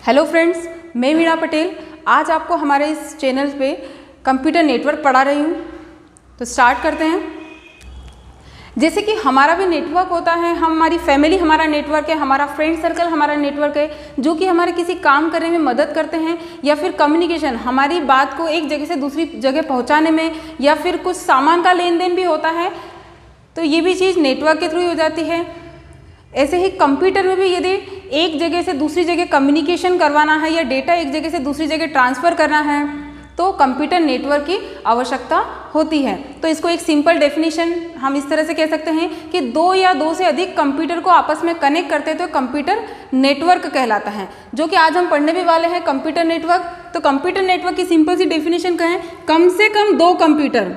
Hello friends, मैं वीणा पटेल आज आपको हमारे इस चैनल पे कंप्यूटर नेटवर्क पढ़ा रही हूँ। तो स्टार्ट करते हैं। जैसे कि हमारा भी नेटवर्क होता है, हमारी फैमिली हमारा नेटवर्क है, हमारा फ्रेंड सर्कल हमारा नेटवर्क है, जो कि हमारे किसी काम करने में मदद करते हैं या फिर कम्युनिकेशन हमारी बात को एक जगह से दूसरी जगह पहुँचाने में या फिर कुछ सामान का लेन देन भी होता है, तो ये भी चीज़ नेटवर्क के थ्रू ही हो जाती है। ऐसे ही कंप्यूटर में भी यदि एक जगह से दूसरी जगह कम्युनिकेशन करवाना है या डेटा एक जगह से दूसरी जगह ट्रांसफ़र करना है तो कंप्यूटर नेटवर्क की आवश्यकता होती है। तो इसको एक सिंपल डेफिनेशन हम इस तरह से कह सकते हैं कि दो या दो से अधिक कंप्यूटर को आपस में कनेक्ट करते हैं तो कंप्यूटर नेटवर्क कहलाता है, जो कि आज हम पढ़ने भी वाले हैं कंप्यूटर नेटवर्क। तो कंप्यूटर नेटवर्क की सिंपल सी डेफिनेशन कहें, कम से कम दो कंप्यूटर,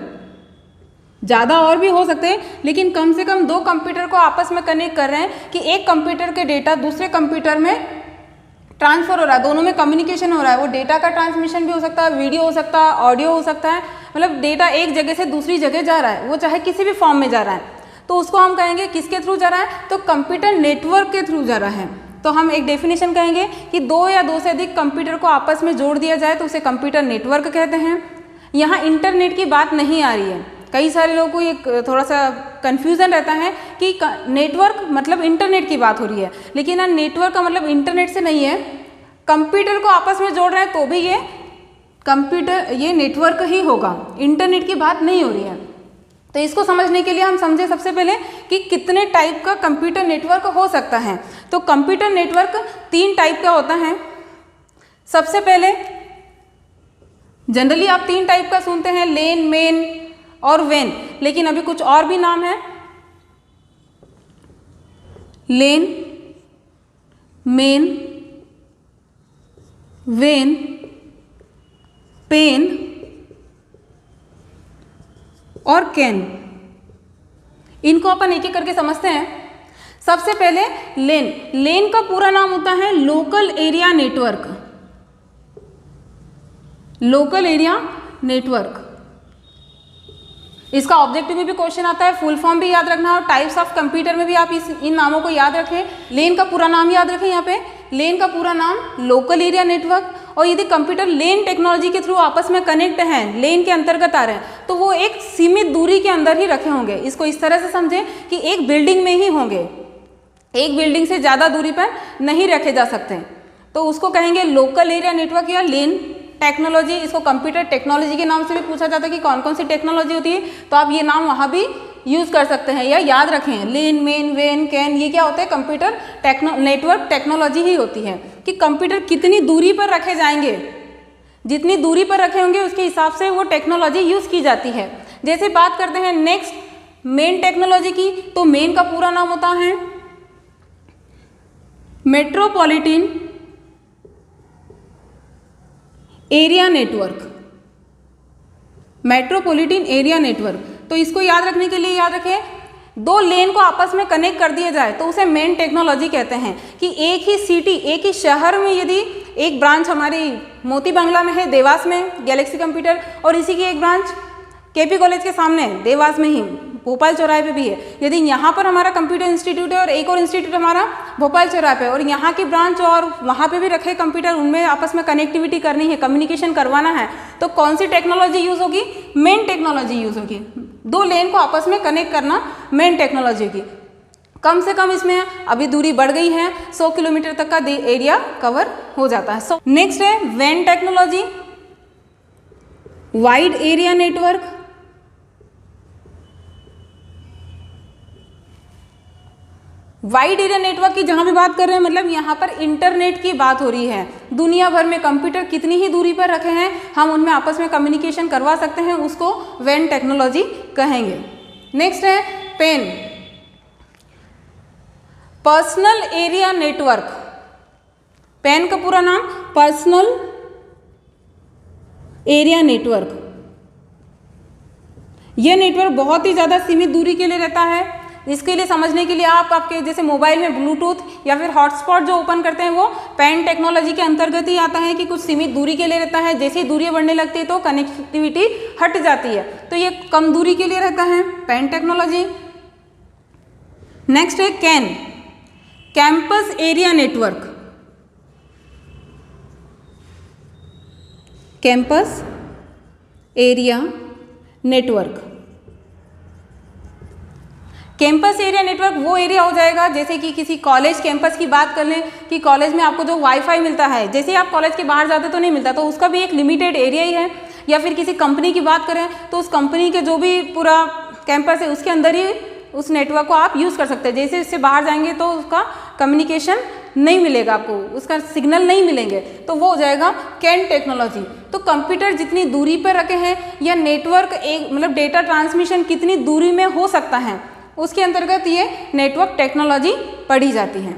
ज़्यादा और भी हो सकते हैं, लेकिन कम से कम दो कंप्यूटर को आपस में कनेक्ट कर रहे हैं कि एक कंप्यूटर के डेटा दूसरे कंप्यूटर में ट्रांसफ़र हो रहा है, दोनों में कम्युनिकेशन हो रहा है। वो डेटा का ट्रांसमिशन भी हो सकता है, वीडियो हो सकता है, ऑडियो हो सकता है, मतलब डेटा एक जगह से दूसरी जगह जा रहा है, वो चाहे किसी भी फॉर्म में जा रहा है, तो उसको हम कहेंगे किसके थ्रू जा रहा है, तो कंप्यूटर नेटवर्क के थ्रू जा रहा है। तो हम एक डेफिनेशन कहेंगे कि दो या दो से अधिक कंप्यूटर को आपस में जोड़ दिया जाए तो उसे कंप्यूटर नेटवर्क कहते हैं। यहाँ इंटरनेट की बात नहीं आ रही है। कई सारे लोगों को ये थोड़ा सा कन्फ्यूज़न रहता है कि नेटवर्क मतलब इंटरनेट की बात हो रही है, लेकिन नेटवर्क का मतलब इंटरनेट से नहीं है। कंप्यूटर को आपस में जोड़ रहे हैं तो भी ये कंप्यूटर ये नेटवर्क ही होगा, इंटरनेट की बात नहीं हो रही है। तो इसको समझने के लिए हम समझे सबसे पहले कि कितने टाइप का कंप्यूटर नेटवर्क हो सकता है। तो कंप्यूटर नेटवर्क तीन टाइप का होता है। सबसे पहले जनरली आप तीन टाइप का सुनते हैं, लेन, मेन और वेन, लेकिन अभी कुछ और भी नाम है, लेन, मेन, वेन, पेन और कैन। इनको अपन एक एक करके समझते हैं। सबसे पहले लेन। लेन का पूरा नाम होता है local area network. Local area network, इसका ऑब्जेक्टिव में भी क्वेश्चन आता है, फुल फॉर्म भी याद रखना और टाइप्स ऑफ कंप्यूटर में भी आप इन नामों को याद रखें। लेन का पूरा नाम याद रखें, यहाँ पे लेन का पूरा नाम लोकल एरिया नेटवर्क। और यदि कंप्यूटर लेन टेक्नोलॉजी के थ्रू आपस में कनेक्ट हैं, लेन के अंतर्गत आ रहे हैं, तो वो एक सीमित दूरी के अंदर ही रखे होंगे। इसको इस तरह से समझें कि एक बिल्डिंग में ही होंगे, एक बिल्डिंग से ज़्यादा दूरी पर नहीं रखे जा सकते, तो उसको कहेंगे लोकल एरिया नेटवर्क या लेन टेक्नोलॉजी। इसको कंप्यूटर टेक्नोलॉजी के नाम से भी पूछा जाता है कि कौन कौन सी टेक्नोलॉजी होती है, तो आप ये नाम वहाँ भी यूज़ कर सकते हैं या याद रखें। लेन, मेन, वेन, कैन, ये क्या होते हैं, कंप्यूटर नेटवर्क टेक्नोलॉजी ही होती है कि कंप्यूटर कितनी दूरी पर रखे जाएंगे, जितनी दूरी पर रखे होंगे उसके हिसाब से वो टेक्नोलॉजी यूज़ की जाती है। जैसे बात करते हैं नेक्स्ट मेन टेक्नोलॉजी की, तो मेन का पूरा नाम होता है metropolitan area network. Metropolitan area network, तो इसको याद रखने के लिए याद रखें, दो लेन को आपस में कनेक्ट कर दिया जाए तो उसे मेन टेक्नोलॉजी कहते हैं। कि एक ही सिटी, एक ही शहर में यदि एक ब्रांच हमारी मोती बांग्ला में है, देवास में गैलेक्सी कंप्यूटर, और इसी की एक ब्रांच केपी कॉलेज के सामने देवास में ही भोपाल चौराहे पे भी है, यदि यहाँ पर हमारा कंप्यूटर इंस्टीट्यूट है और एक और इंस्टीट्यूट हमारा भोपाल चौराहे पे, और यहाँ की ब्रांच और वहाँ पे भी रखे कंप्यूटर, उनमें आपस में कनेक्टिविटी करनी है, कम्युनिकेशन करवाना है, तो कौन सी टेक्नोलॉजी यूज़ होगी, मेन टेक्नोलॉजी यूज़ होगी। दो लेन को आपस में कनेक्ट करना मेन टेक्नोलॉजी होगी। कम से कम इसमें अभी दूरी बढ़ गई है, 100 किलोमीटर तक का एरिया कवर हो जाता है। सो नेक्स्ट है when technology, wide area network. Wide area network की जहाँ भी बात कर रहे हैं, मतलब यहाँ पर इंटरनेट की बात हो रही है। दुनिया भर में कंप्यूटर कितनी ही दूरी पर रखे हैं, हम उनमें आपस में कम्युनिकेशन करवा सकते हैं, उसको वेन टेक्नोलॉजी कहेंगे। नेक्स्ट है PAN, personal area network. PAN का पूरा नाम पर्सनल एरिया नेटवर्क। यह नेटवर्क बहुत ही ज़्यादा सीमित दूरी के लिए रहता है। इसके लिए समझने के लिए आप आपके जैसे मोबाइल में ब्लूटूथ या फिर हॉटस्पॉट जो ओपन करते हैं वो पेन टेक्नोलॉजी के अंतर्गत ही आता है कि कुछ सीमित दूरी के लिए रहता है। जैसे ही दूरी बढ़ने लगती है तो कनेक्टिविटी हट जाती है, तो ये कम दूरी के लिए रहता है पेन टेक्नोलॉजी। नेक्स्ट है can, campus area network. Campus area network. Campus area network वो एरिया हो जाएगा, जैसे कि किसी कॉलेज कैंपस की बात कर लें कि कॉलेज में आपको जो वाईफाई मिलता है, जैसे ही आप कॉलेज के बाहर जाते तो नहीं मिलता, तो उसका भी एक लिमिटेड एरिया ही है। या फिर किसी कंपनी की बात करें तो उस कंपनी के जो भी पूरा कैंपस है उसके अंदर ही उस नेटवर्क को आप यूज़ कर सकते हैं। जैसे इससे बाहर जाएंगे तो उसका कम्युनिकेशन नहीं मिलेगा, आपको उसका सिग्नल नहीं मिलेंगे, तो वो हो जाएगा कैन टेक्नोलॉजी। तो कंप्यूटर जितनी दूरी पर रखे हैं या नेटवर्क एक मतलब डेटा ट्रांसमिशन कितनी दूरी में हो सकता है, उसके अंतर्गत ये नेटवर्क टेक्नोलॉजी पढ़ी जाती है।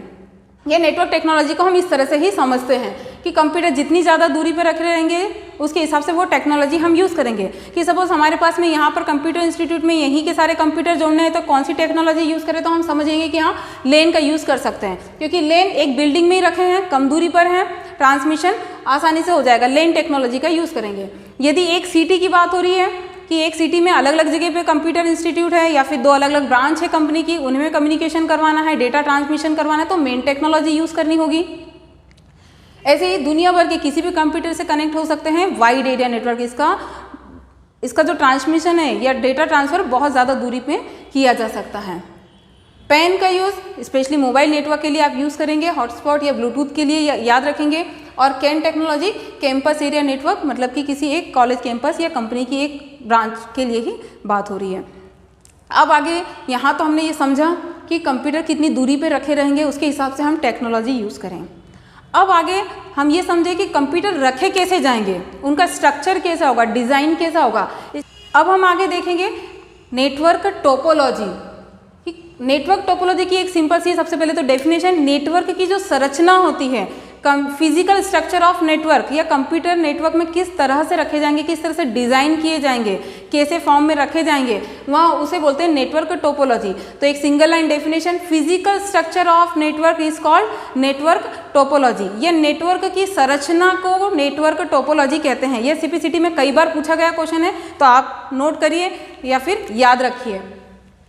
ये नेटवर्क टेक्नोलॉजी को हम इस तरह से ही समझते हैं कि कंप्यूटर जितनी ज़्यादा दूरी पर रखे रहेंगे उसके हिसाब से वो टेक्नोलॉजी हम यूज़ करेंगे। कि सपोज हमारे पास में यहाँ पर कंप्यूटर इंस्टीट्यूट में यहीं के सारे कंप्यूटर जोड़ने हैं, तो कौन सी टेक्नोलॉजी यूज़ करें, तो हम समझेंगे कि हाँ लेन का यूज़ कर सकते हैं, क्योंकि लेन एक बिल्डिंग में ही रखे हैं, कम दूरी पर हैं, ट्रांसमिशन आसानी से हो जाएगा, लेन टेक्नोलॉजी का यूज़ करेंगे। यदि एक सिटी की बात हो रही है कि एक सिटी में अलग अलग जगह पे कंप्यूटर इंस्टीट्यूट है या फिर दो अलग अलग ब्रांच है कंपनी की, उनमें कम्युनिकेशन करवाना है, डेटा ट्रांसमिशन करवाना है, तो मेन टेक्नोलॉजी यूज़ करनी होगी। ऐसे ही दुनिया भर के किसी भी कंप्यूटर से कनेक्ट हो सकते हैं वाइड एरिया नेटवर्क। इसका जो ट्रांसमिशन है या डेटा ट्रांसफ़र बहुत ज़्यादा दूरी पे किया जा सकता है। पैन का यूज़ स्पेशली मोबाइल नेटवर्क के लिए आप यूज़ करेंगे, हॉटस्पॉट या ब्लूटूथ के लिए याद रखेंगे। और can technology campus area network, मतलब कि किसी एक कॉलेज कैंपस या कंपनी की एक ब्रांच के लिए ही बात हो रही है। अब आगे यहाँ तो हमने ये समझा कि कंप्यूटर कितनी दूरी पे रखे रहेंगे, उसके हिसाब से हम टेक्नोलॉजी यूज़ करें। अब आगे हम ये समझे कि कंप्यूटर रखे कैसे जाएंगे, उनका स्ट्रक्चर कैसा होगा, डिज़ाइन कैसा होगा। अब हम आगे देखेंगे नेटवर्क टोपोलॉजी। नेटवर्क टोपोलॉजी की एक सिंपल सी सबसे पहले तो डेफिनेशन, नेटवर्क की जो संरचना होती है, फिजिकल स्ट्रक्चर ऑफ नेटवर्क या कंप्यूटर नेटवर्क में किस तरह से रखे जाएंगे, किस तरह से डिज़ाइन किए जाएंगे, कैसे फॉर्म में रखे जाएंगे, वहाँ उसे बोलते हैं नेटवर्क टोपोलॉजी। तो एक single line definition, physical structure of network is called network topology. ये नेटवर्क की संरचना को नेटवर्क टोपोलॉजी कहते हैं। यह CPCT में कई बार पूछा गया क्वेश्चन है, तो आप नोट करिए या फिर याद रखिए।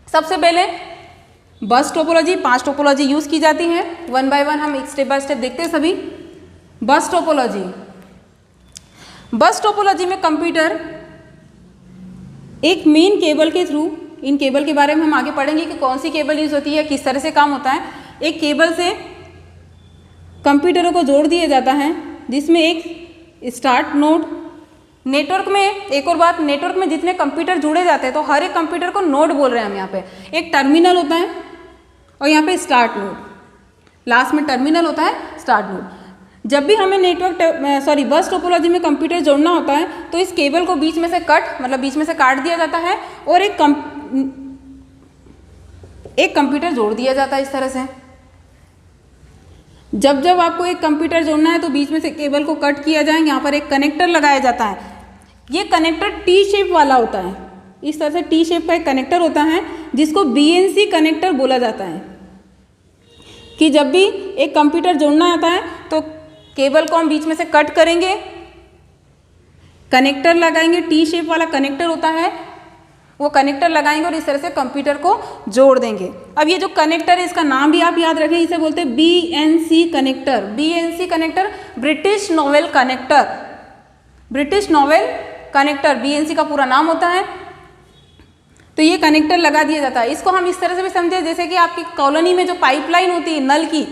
सबसे पहले बस टोपोलॉजी, 5 टोपोलॉजी यूज़ की जाती हैं, वन बाय वन हम स्टेप बाय स्टेप देखते हैं सभी। बस टोपोलॉजी, बस टोपोलॉजी में कंप्यूटर एक मेन केबल के थ्रू, इन केबल के बारे में हम आगे पढ़ेंगे कि कौन सी केबल यूज़ होती है, किस तरह से काम होता है। एक केबल से कंप्यूटरों को जोड़ दिया जाता है, जिसमें एक स्टार्ट नोड, नेटवर्क में एक और बात, नेटवर्क में जितने कंप्यूटर जुड़े जाते हैं तो हर एक कंप्यूटर को नोड बोल रहे हैं हम यहाँ पे। एक टर्मिनल होता है और यहाँ पे स्टार्ट नोड, लास्ट में टर्मिनल होता है, स्टार्ट नोड। जब भी हमें बस टोपोलॉजी में कंप्यूटर जोड़ना होता है तो इस केबल को बीच में से बीच में से काट दिया जाता है और एक कंप्यूटर जोड़ दिया जाता है इस तरह से। जब आपको एक कंप्यूटर जोड़ना है तो बीच में से केबल को कट किया जाए, यहाँ पर एक कनेक्टर लगाया जाता है। ये कनेक्टर टी शेप वाला होता है, इस तरह से टी शेप का एक कनेक्टर होता है जिसको BNC कनेक्टर बोला जाता है। कि जब भी एक कंप्यूटर जोड़ना आता है तो केबल को हम बीच में से कट करेंगे, कनेक्टर लगाएंगे, टी शेप वाला कनेक्टर होता है, वो कनेक्टर लगाएंगे और इस तरह से कंप्यूटर को जोड़ देंगे। अब ये जो कनेक्टर है इसका नाम भी आप याद रखें, इसे बोलते हैं BNC connector. BNC connector British novel connector, British novel connector BNC का पूरा नाम होता है। तो ये कनेक्टर लगा दिया जाता है। इसको हम इस तरह से भी समझे जैसे कि आपकी कॉलोनी में जो पाइपलाइन होती है नल की,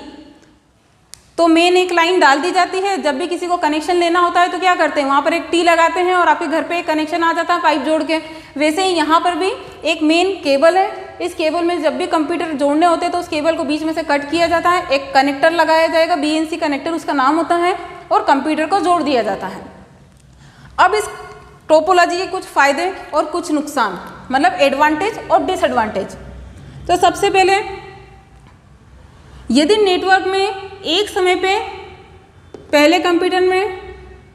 तो मेन एक लाइन डाल दी जाती है। जब भी किसी को कनेक्शन लेना होता है तो क्या करते हैं, वहाँ पर एक टी लगाते हैं और आपके घर पे एक कनेक्शन आ जाता है पाइप जोड़ के। वैसे ही यहाँ पर भी एक मेन केबल है, इस केबल में जब भी कंप्यूटर जोड़ने होते हैं तो उस केबल को बीच में से कट किया जाता है, एक कनेक्टर लगाया जाएगा, BNC कनेक्टर उसका नाम होता है, और कंप्यूटर को जोड़ दिया जाता है। अब इस टोपोलॉजी के कुछ फ़ायदे और कुछ नुकसान, मतलब एडवांटेज और डिसएडवांटेज। तो सबसे पहले, यदि नेटवर्क में एक समय पे पहले कंप्यूटर में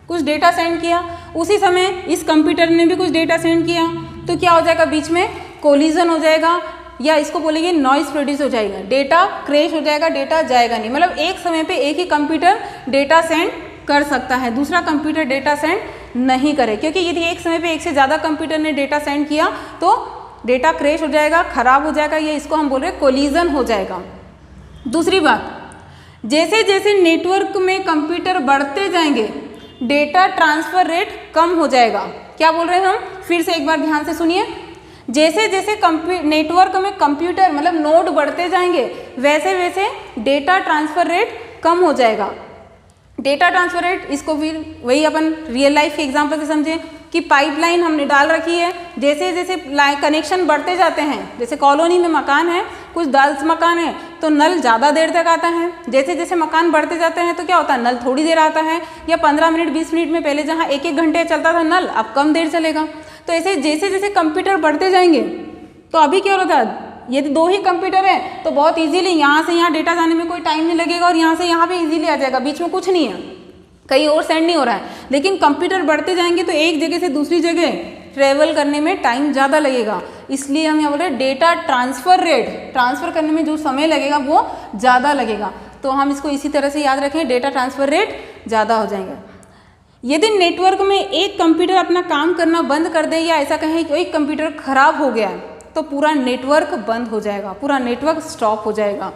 कुछ डेटा सेंड किया, उसी समय इस कंप्यूटर ने भी कुछ डेटा सेंड किया, तो क्या हो जाएगा, बीच में कोलिजन हो जाएगा, या इसको बोलेंगे नॉइज़ प्रोड्यूस हो जाएगा, डेटा क्रैश हो जाएगा, डेटा जाएगा नहीं। मतलब एक समय पे एक ही कंप्यूटर डेटा सेंड कर सकता है, दूसरा कंप्यूटर डेटा सेंड नहीं करे, क्योंकि यदि एक समय पे एक से ज़्यादा कंप्यूटर ने डेटा सेंड किया तो डेटा क्रैश हो जाएगा, खराब हो जाएगा, ये इसको हम बोल रहे हैं कोलिजन हो जाएगा। दूसरी बात, जैसे जैसे नेटवर्क में कंप्यूटर बढ़ते जाएंगे डेटा ट्रांसफर रेट कम हो जाएगा। क्या बोल रहे हैं हम, फिर से एक बार ध्यान से सुनिए। जैसे जैसे नेटवर्क में कंप्यूटर मतलब नोड बढ़ते जाएंगे वैसे वैसे डेटा ट्रांसफर रेट कम हो जाएगा। डेटा ट्रांसफर रेट, इसको फिर वही अपन रियल लाइफ के एग्जांपल से समझें कि पाइपलाइन हमने डाल रखी है, जैसे जैसे कनेक्शन बढ़ते जाते हैं, जैसे कॉलोनी में मकान है, कुछ 10 मकान है तो नल ज़्यादा देर तक आता है, जैसे जैसे मकान बढ़ते जाते हैं तो क्या होता है, नल थोड़ी देर आता है, या 15 मिनट 20 मिनट में, पहले जहाँ 1-1 घंटे चलता था नल अब कम देर चलेगा। तो ऐसे जैसे जैसे कंप्यूटर बढ़ते जाएंगे तो अभी क्या हो रहा था, यदि 2 ही कंप्यूटर है तो बहुत इजीली यहाँ से यहाँ डेटा जाने में कोई टाइम नहीं लगेगा और यहाँ से यहाँ पे इजीली आ जाएगा, बीच में कुछ नहीं है, कहीं और सेंड नहीं हो रहा है। लेकिन कंप्यूटर बढ़ते जाएंगे तो एक जगह से दूसरी जगह ट्रेवल करने में टाइम ज़्यादा लगेगा, इसलिए हम यहाँ बोल रहे हैं डेटा ट्रांसफ़र रेट, ट्रांसफ़र करने में जो समय लगेगा वो ज़्यादा लगेगा। तो हम इसको इसी तरह से याद रखें, डेटा ट्रांसफ़र रेट ज़्यादा हो जाएगा। यदि नेटवर्क में एक कंप्यूटर अपना काम करना बंद कर दे या ऐसा कहें कि एक कंप्यूटर खराब हो गया है तो पूरा नेटवर्क बंद हो जाएगा, पूरा नेटवर्क स्टॉप हो जाएगा।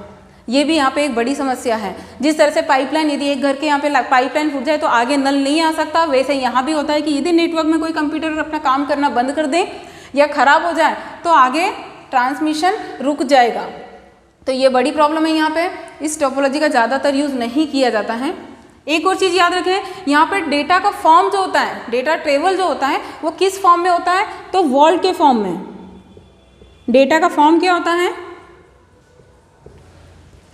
ये भी यहाँ पे एक बड़ी समस्या है। जिस तरह से पाइपलाइन, यदि एक घर के यहाँ पे पाइपलाइन फूट जाए तो आगे नल नहीं आ सकता, वैसे यहाँ भी होता है कि यदि नेटवर्क में कोई कंप्यूटर अपना काम करना बंद कर दे या खराब हो जाए तो आगे ट्रांसमिशन रुक जाएगा। तो ये बड़ी प्रॉब्लम है यहाँ पे, इस टोपोलॉजी का ज़्यादातर यूज़ नहीं किया जाता है। एक और चीज़ याद रखें, यहाँ पर डेटा का फॉर्म जो होता है, डेटा ट्रेवल जो होता है वो किस फॉर्म में होता है, तो वॉल्ट के फॉर्म में। डेटा का फॉर्म क्या होता है,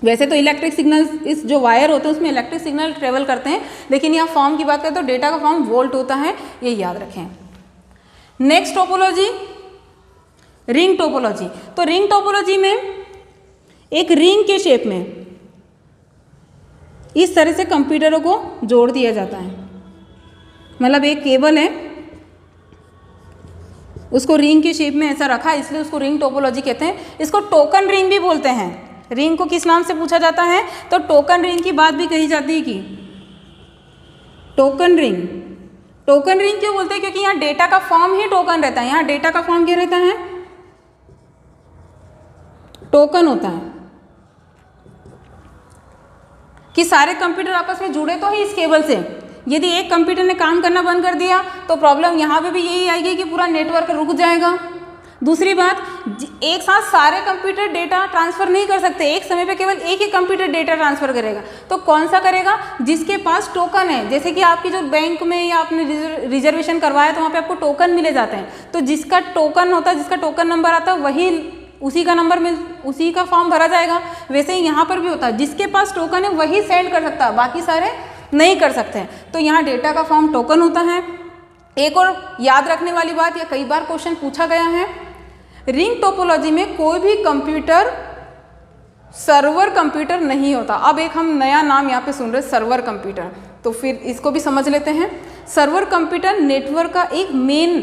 वैसे तो इलेक्ट्रिक सिग्नल, इस जो वायर होते हैं उसमें इलेक्ट्रिक सिग्नल ट्रेवल करते हैं, लेकिन यहाँ फॉर्म की बात करें तो डेटा का फॉर्म वोल्ट होता है, ये याद रखें। Next topology, ring topology. तो रिंग टोपोलॉजी में एक रिंग के शेप में इस तरह से कंप्यूटरों को जोड़ दिया जाता है, मतलब एक केबल है उसको रिंग के शेप में ऐसा रखा, इसलिए उसको रिंग टोपोलॉजी कहते हैं। इसको टोकन रिंग भी बोलते हैं। रिंग को किस नाम से पूछा जाता है, तो टोकन रिंग की बात भी कही जाती है कि टोकन रिंग। टोकन रिंग क्यों बोलते हैं, क्योंकि यहाँ डेटा का फॉर्म ही टोकन रहता है। यहाँ डेटा का फॉर्म क्या रहता है, टोकन होता है, कि सारे कंप्यूटर आपस में जुड़े तो ही इस केबल से। यदि एक कंप्यूटर ने काम करना बंद कर दिया तो प्रॉब्लम यहाँ पे भी यही आएगी कि पूरा नेटवर्क रुक जाएगा। दूसरी बात, एक साथ सारे कंप्यूटर डेटा ट्रांसफ़र नहीं कर सकते, एक समय पे केवल एक ही कंप्यूटर डेटा ट्रांसफ़र करेगा। तो कौन सा करेगा, जिसके पास टोकन है। जैसे कि आपकी जो बैंक में या आपने रिजर्वेशन करवाया तो वहाँ पे आपको टोकन मिले जाते हैं, तो जिसका टोकन होता है, जिसका टोकन नंबर आता है वही उसी का नंबर में उसी का फॉर्म भरा जाएगा। वैसे ही यहाँ पर भी होता है, जिसके पास टोकन है वही सेंड कर सकता है, बाकी सारे नहीं कर सकते हैं। तो यहाँ डेटा का फॉर्म टोकन होता है। एक और याद रखने वाली बात, या कई बार क्वेश्चन पूछा गया है, रिंग टोपोलॉजी में कोई भी कंप्यूटर सर्वर कंप्यूटर नहीं होता। अब एक हम नया नाम यहाँ पे सुन रहे हैं, सर्वर कंप्यूटर, तो फिर इसको भी समझ लेते हैं। सर्वर कंप्यूटर नेटवर्क का एक मेन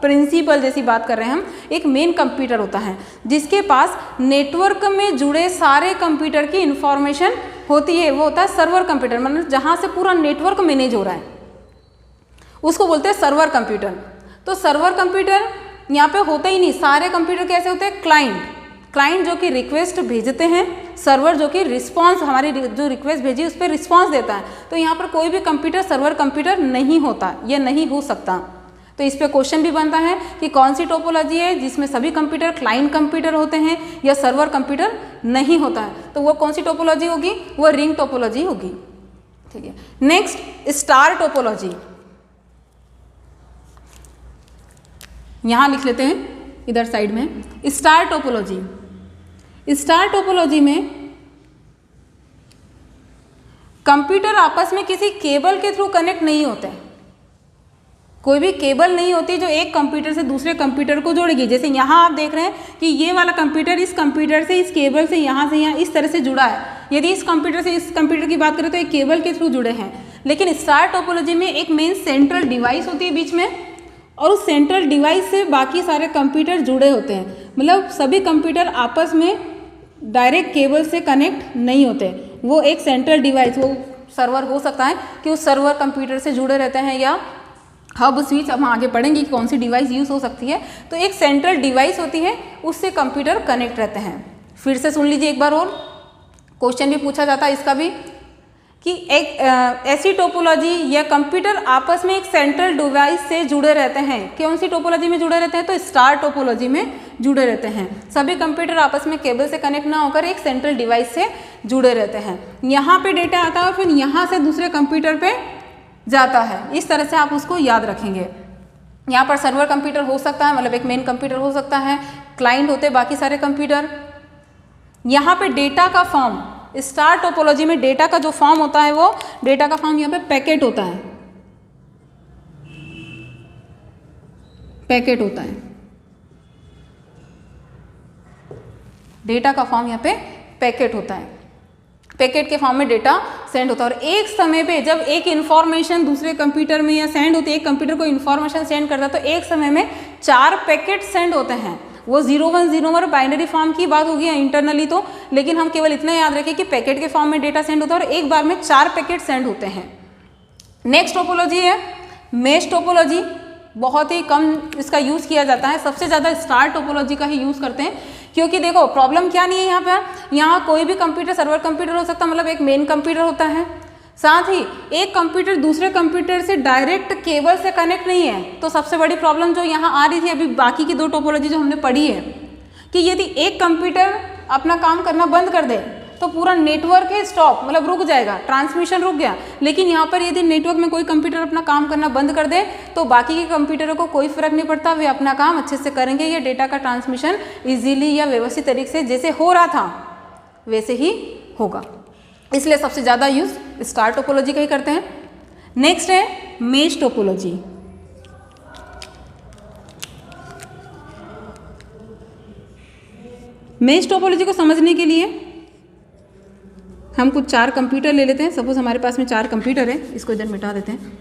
प्रिंसिपल जैसी बात कर रहे हैं हम, एक मेन कंप्यूटर होता है जिसके पास नेटवर्क में जुड़े सारे कंप्यूटर की इंफॉर्मेशन होती है, वो होता है सर्वर कंप्यूटर। मतलब जहाँ से पूरा नेटवर्क मैनेज हो रहा है उसको बोलते हैं सर्वर कंप्यूटर। तो सर्वर कंप्यूटर यहाँ पे होता ही नहीं, सारे कंप्यूटर कैसे होते हैं, क्लाइंट जो कि रिक्वेस्ट भेजते हैं, सर्वर जो कि रिस्पॉन्स, हमारी जो रिक्वेस्ट भेजी उस पर रिस्पॉन्स देता है। तो यहाँ पर कोई भी कंप्यूटर सर्वर कंप्यूटर नहीं होता, यह नहीं हो सकता। तो इस पे क्वेश्चन भी बनता है कि कौन सी टोपोलॉजी है जिसमें सभी कंप्यूटर क्लाइंट कंप्यूटर होते हैं या सर्वर कंप्यूटर नहीं होता है, तो वो कौन सी टोपोलॉजी होगी, वो रिंग टोपोलॉजी होगी। ठीक है, नेक्स्ट स्टार टोपोलॉजी। यहाँ लिख लेते हैं इधर साइड में, स्टार टोपोलॉजी। स्टार टोपोलॉजी में कंप्यूटर आपस में किसी केबल के थ्रू कनेक्ट नहीं होते, कोई भी केबल नहीं होती जो एक कंप्यूटर से दूसरे कंप्यूटर को जोड़ेगी। जैसे यहाँ आप देख रहे हैं कि ये वाला कंप्यूटर इस कंप्यूटर से, इस केबल से यहाँ इस तरह से जुड़ा है। यदि इस कंप्यूटर से इस कंप्यूटर की बात करें तो एक केबल के थ्रू जुड़े हैं। लेकिन स्टार टोपोलॉजी में एक मेन सेंट्रल डिवाइस होती है बीच में, और उस सेंट्रल डिवाइस से बाकी सारे कंप्यूटर जुड़े होते हैं। मतलब सभी कंप्यूटर आपस में डायरेक्ट केबल से कनेक्ट नहीं होते, वो एक सेंट्रल डिवाइस, वो सर्वर हो सकता है कि उस सर्वर कंप्यूटर से जुड़े रहते हैं, या हब स्विच, अब हम आगे पढ़ेंगे कि कौन सी डिवाइस यूज़ हो सकती है। तो एक सेंट्रल डिवाइस होती है, उससे कंप्यूटर कनेक्ट रहते हैं। फिर से सुन लीजिए एक बार और, क्वेश्चन भी पूछा जाता है इसका भी। कि एक ऐसी टोपोलॉजी या कंप्यूटर आपस में एक सेंट्रल डिवाइस से जुड़े रहते हैं। कौन सी टोपोलॉजी में जुड़े रहते हैं? तो स्टार टोपोलॉजी में जुड़े रहते हैं। सभी कंप्यूटर आपस में केबल से कनेक्ट ना होकर एक सेंट्रल डिवाइस से जुड़े रहते हैं। यहाँ पे डेटा आता है और फिर यहाँ से दूसरे कंप्यूटर पे जाता है। इस तरह से आप उसको याद रखेंगे। यहाँ पर सर्वर कंप्यूटर हो सकता है, मतलब एक मेन कंप्यूटर हो सकता है, क्लाइंट होते बाकी सारे कंप्यूटर। यहाँ पे डेटा का फॉर्म, स्टार टोपोलॉजी में डेटा का जो फॉर्म होता है वो डेटा का फॉर्म यहाँ पे पैकेट होता है, पैकेट होता है। डेटा का फॉर्म यहाँ पे पैकेट होता है। पैकेट के फॉर्म में डेटा सेंड होता है और एक समय पे जब एक इन्फॉर्मेशन दूसरे कंप्यूटर में या सेंड होती है, एक कंप्यूटर को इन्फॉर्मेशन सेंड करता है तो एक समय में 4 पैकेट सेंड होते हैं। वो 0101 बाइनरी फॉर्म की बात होगी इंटरनली तो, लेकिन हम केवल इतना याद रखें कि पैकेट के फॉर्म में डेटा सेंड होता है और एक बार में 4 पैकेट सेंड होते हैं। नेक्स्ट टोपोलॉजी है मेश टोपोलॉजी। बहुत ही कम इसका यूज़ किया जाता है, सबसे ज़्यादा स्टार टोपोलॉजी का ही यूज़ करते हैं। क्योंकि देखो प्रॉब्लम क्या नहीं है यहाँ पर, यहाँ कोई भी कंप्यूटर सर्वर कंप्यूटर हो सकता है, मतलब एक मेन कंप्यूटर होता है, साथ ही एक कंप्यूटर दूसरे कंप्यूटर से डायरेक्ट केबल से कनेक्ट नहीं है। तो सबसे बड़ी प्रॉब्लम जो यहाँ आ रही थी अभी बाकी की 2 टोपोलॉजी जो हमने पढ़ी है कि यदि एक कंप्यूटर अपना काम करना बंद कर दे तो पूरा नेटवर्क है स्टॉप, मतलब रुक जाएगा, ट्रांसमिशन रुक गया। लेकिन यहाँ पर यदि नेटवर्क में कोई कंप्यूटर अपना काम करना बंद कर दे तो बाकी के कंप्यूटरों को कोई फर्क नहीं पड़ता, वे अपना काम अच्छे से करेंगे। या डेटा का ट्रांसमिशन ईजिली या व्यवस्थित तरीके से जैसे हो रहा था वैसे ही होगा। इसलिए सबसे ज़्यादा यूज़ स्टार टोपोलॉजी का ही करते हैं। नेक्स्ट है मेश टोपोलॉजी। मेश टोपोलॉजी को समझने के लिए हम कुछ 4 कंप्यूटर ले लेते हैं। सपोज हमारे पास में 4 कंप्यूटर है, इसको इधर मिटा देते हैं।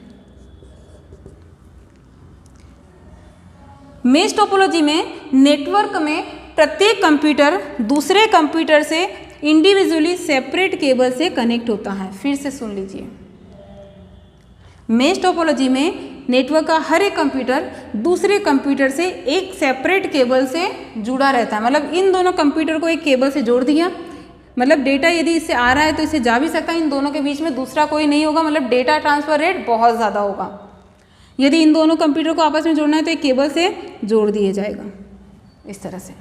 मेश टोपोलॉजी में नेटवर्क में प्रत्येक कंप्यूटर दूसरे कंप्यूटर से इंडिविजुअली सेपरेट केबल से कनेक्ट होता है। फिर से सुन लीजिए, मेश टोपोलॉजी में नेटवर्क का हर एक कंप्यूटर दूसरे कंप्यूटर से एक सेपरेट केबल से जुड़ा रहता है। मतलब इन दोनों कंप्यूटर को एक केबल से जोड़ दिया, मतलब डेटा यदि इससे आ रहा है तो इससे जा भी सकता है, इन दोनों के बीच में दूसरा कोई नहीं होगा, मतलब डेटा ट्रांसफर रेट बहुत ज़्यादा होगा। यदि इन दोनों कंप्यूटर को आपस में जोड़ना है तो एक केबल से जोड़ दिया जाएगा इस तरह से।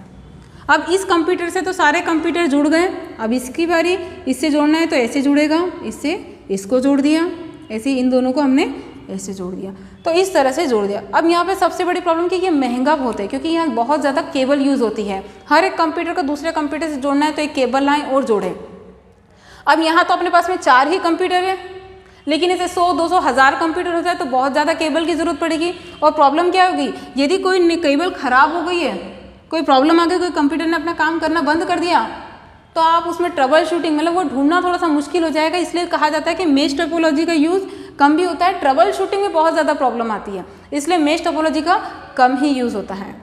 अब इस कंप्यूटर से तो सारे कंप्यूटर जुड़ गए, अब इसकी बारी, इससे जोड़ना है तो ऐसे जुड़ेगा, इससे इसको जोड़ दिया, ऐसे इन दोनों को हमने ऐसे जोड़ दिया, तो इस तरह से जोड़ दिया। अब यहाँ पे सबसे बड़ी प्रॉब्लम कि ये महंगा बहुत है, क्योंकि यहाँ बहुत ज़्यादा केबल यूज़ होती है। हर एक कंप्यूटर को दूसरे कंप्यूटर से जोड़ना है तो एक केबल लाएं और जोड़ें। अब यहाँ तो अपने पास में 4 ही कंप्यूटर है, लेकिन इसे 100, 200, 1000 कंप्यूटर हो जाए तो बहुत ज़्यादा केबल की ज़रूरत पड़ेगी। और प्रॉब्लम क्या होगी, यदि कोई केबल ख़राब हो गई है, कोई प्रॉब्लम आ गई, कोई कंप्यूटर ने अपना काम करना बंद कर दिया, तो आप उसमें ट्रबल शूटिंग, मतलब वो ढूंढना थोड़ा सा मुश्किल हो जाएगा। इसलिए कहा जाता है कि मेश टोपोलॉजी का यूज़ कम भी होता है, ट्रबल शूटिंग में बहुत ज़्यादा प्रॉब्लम आती है, इसलिए मेश टोपोलॉजी का कम ही यूज़ होता है।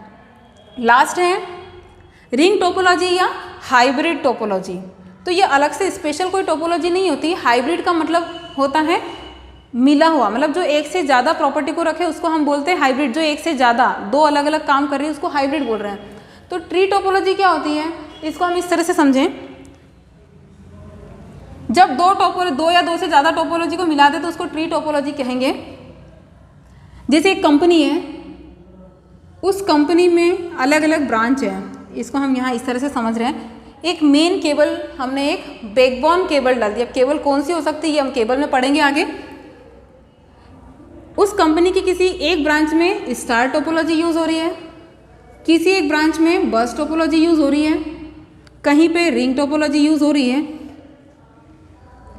लास्ट है रिंग टोपोलॉजी या हाइब्रिड टोपोलॉजी। तो ये अलग से स्पेशल कोई टोपोलॉजी नहीं होती। हाइब्रिड का मतलब होता है मिला हुआ, मतलब जो एक से ज़्यादा प्रॉपर्टी को रखे उसको हम बोलते हैं हाइब्रिड। जो एक से ज़्यादा 2 अलग अलग काम कर रही है उसको हाइब्रिड बोल रहे हैं। तो ट्री टोपोलॉजी क्या होती है, इसको हम इस तरह से समझें, जब 2 या 2 से ज़्यादा टोपोलॉजी को मिला दे तो उसको ट्री टोपोलॉजी कहेंगे। जैसे एक कंपनी है, उस कंपनी में अलग अलग ब्रांच है, इसको हम यहाँ इस तरह से समझ रहे हैं। एक मेन केबल, हमने एक बैकबोन केबल डाल दी। अब केबल कौन सी हो सकती है ये हम केबल में पढ़ेंगे आगे। उस कंपनी की किसी एक ब्रांच में स्टार टोपोलॉजी यूज़ हो रही है, किसी एक ब्रांच में बस टोपोलॉजी यूज़ हो रही है, कहीं पे रिंग टोपोलॉजी यूज़ हो रही है,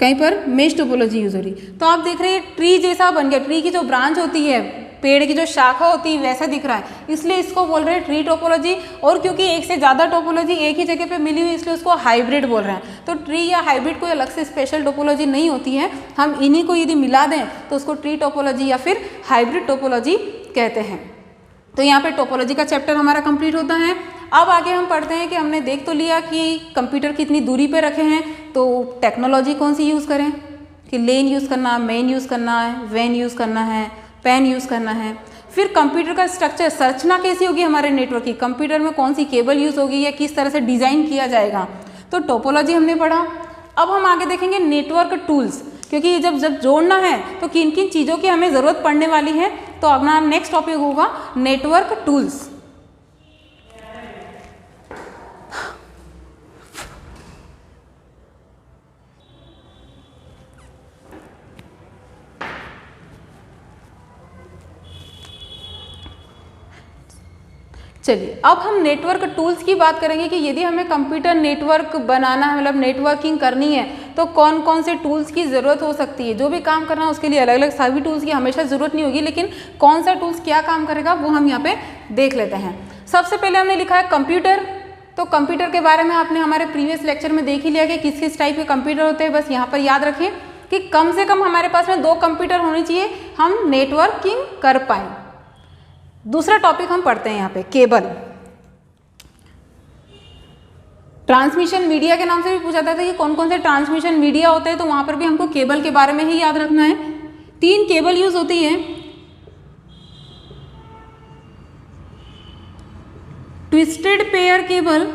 कहीं पर मेश टोपोलॉजी यूज़ हो रही है। तो आप देख रहे हैं ट्री जैसा बन गया, ट्री की जो ब्रांच होती है, पेड़ की जो शाखा होती है वैसा दिख रहा है, इसलिए इसको बोल रहे हैं ट्री टोपोलॉजी। और क्योंकि एक से ज़्यादा टोपोलॉजी एक ही जगह पे मिली हुई इसलिए उसको हाइब्रिड बोल रहे हैं। तो ट्री या हाइब्रिड कोई अलग से स्पेशल टोपोलॉजी नहीं होती है, हम इन्हीं को यदि मिला दें तो उसको ट्री टोपोलॉजी या फिर हाइब्रिड टोपोलॉजी कहते हैं। तो यहाँ पे टोपोलॉजी का चैप्टर हमारा कंप्लीट होता है। अब आगे हम पढ़ते हैं कि हमने देख तो लिया कि कंप्यूटर कितनी दूरी पे रखे हैं, तो टेक्नोलॉजी कौन सी यूज़ करें, कि लेन यूज़ करना, मेन यूज़ करना है, वैन यूज़ करना है, पेन यूज़ करना है। फिर कंप्यूटर का स्ट्रक्चर, संरचना कैसी होगी हमारे नेटवर्क की, कंप्यूटर में कौन सी केबल यूज़ होगी या किस तरह से डिज़ाइन किया जाएगा, तो टोपोलॉजी हमने पढ़ा। अब हम आगे देखेंगे नेटवर्क टूल्स। क्योंकि ये जब जोड़ना है तो किन किन चीज़ों की हमें ज़रूरत पड़ने वाली है। तो अपना नेक्स्ट टॉपिक होगा नेटवर्क टूल्स। चलिए अब हम नेटवर्क टूल्स की बात करेंगे कि यदि हमें कंप्यूटर नेटवर्क बनाना है, मतलब नेटवर्किंग करनी है, तो कौन कौन से टूल्स की ज़रूरत हो सकती है। जो भी काम करना है उसके लिए अलग अलग सभी टूल्स की हमेशा ज़रूरत नहीं होगी, लेकिन कौन सा टूल्स क्या काम करेगा वो हम यहाँ पे देख लेते हैं। सबसे पहले हमने लिखा है कंप्यूटर। तो कंप्यूटर के बारे में आपने हमारे प्रीवियस लेक्चर में देख ही लिया कि किस किस टाइप के कंप्यूटर होते हैं। बस यहाँ पर याद रखें कि कम से कम हमारे पास में 2 कंप्यूटर होने चाहिए, हम नेटवर्किंग कर पाएँ। दूसरा टॉपिक हम पढ़ते हैं यहाँ पे केबल। ट्रांसमिशन मीडिया के नाम से भी पूछा जाता है कि कौन कौन से ट्रांसमिशन मीडिया होते हैं, तो वहां पर भी हमको केबल के बारे में ही याद रखना है। 3 केबल यूज होती है, twisted pair cable,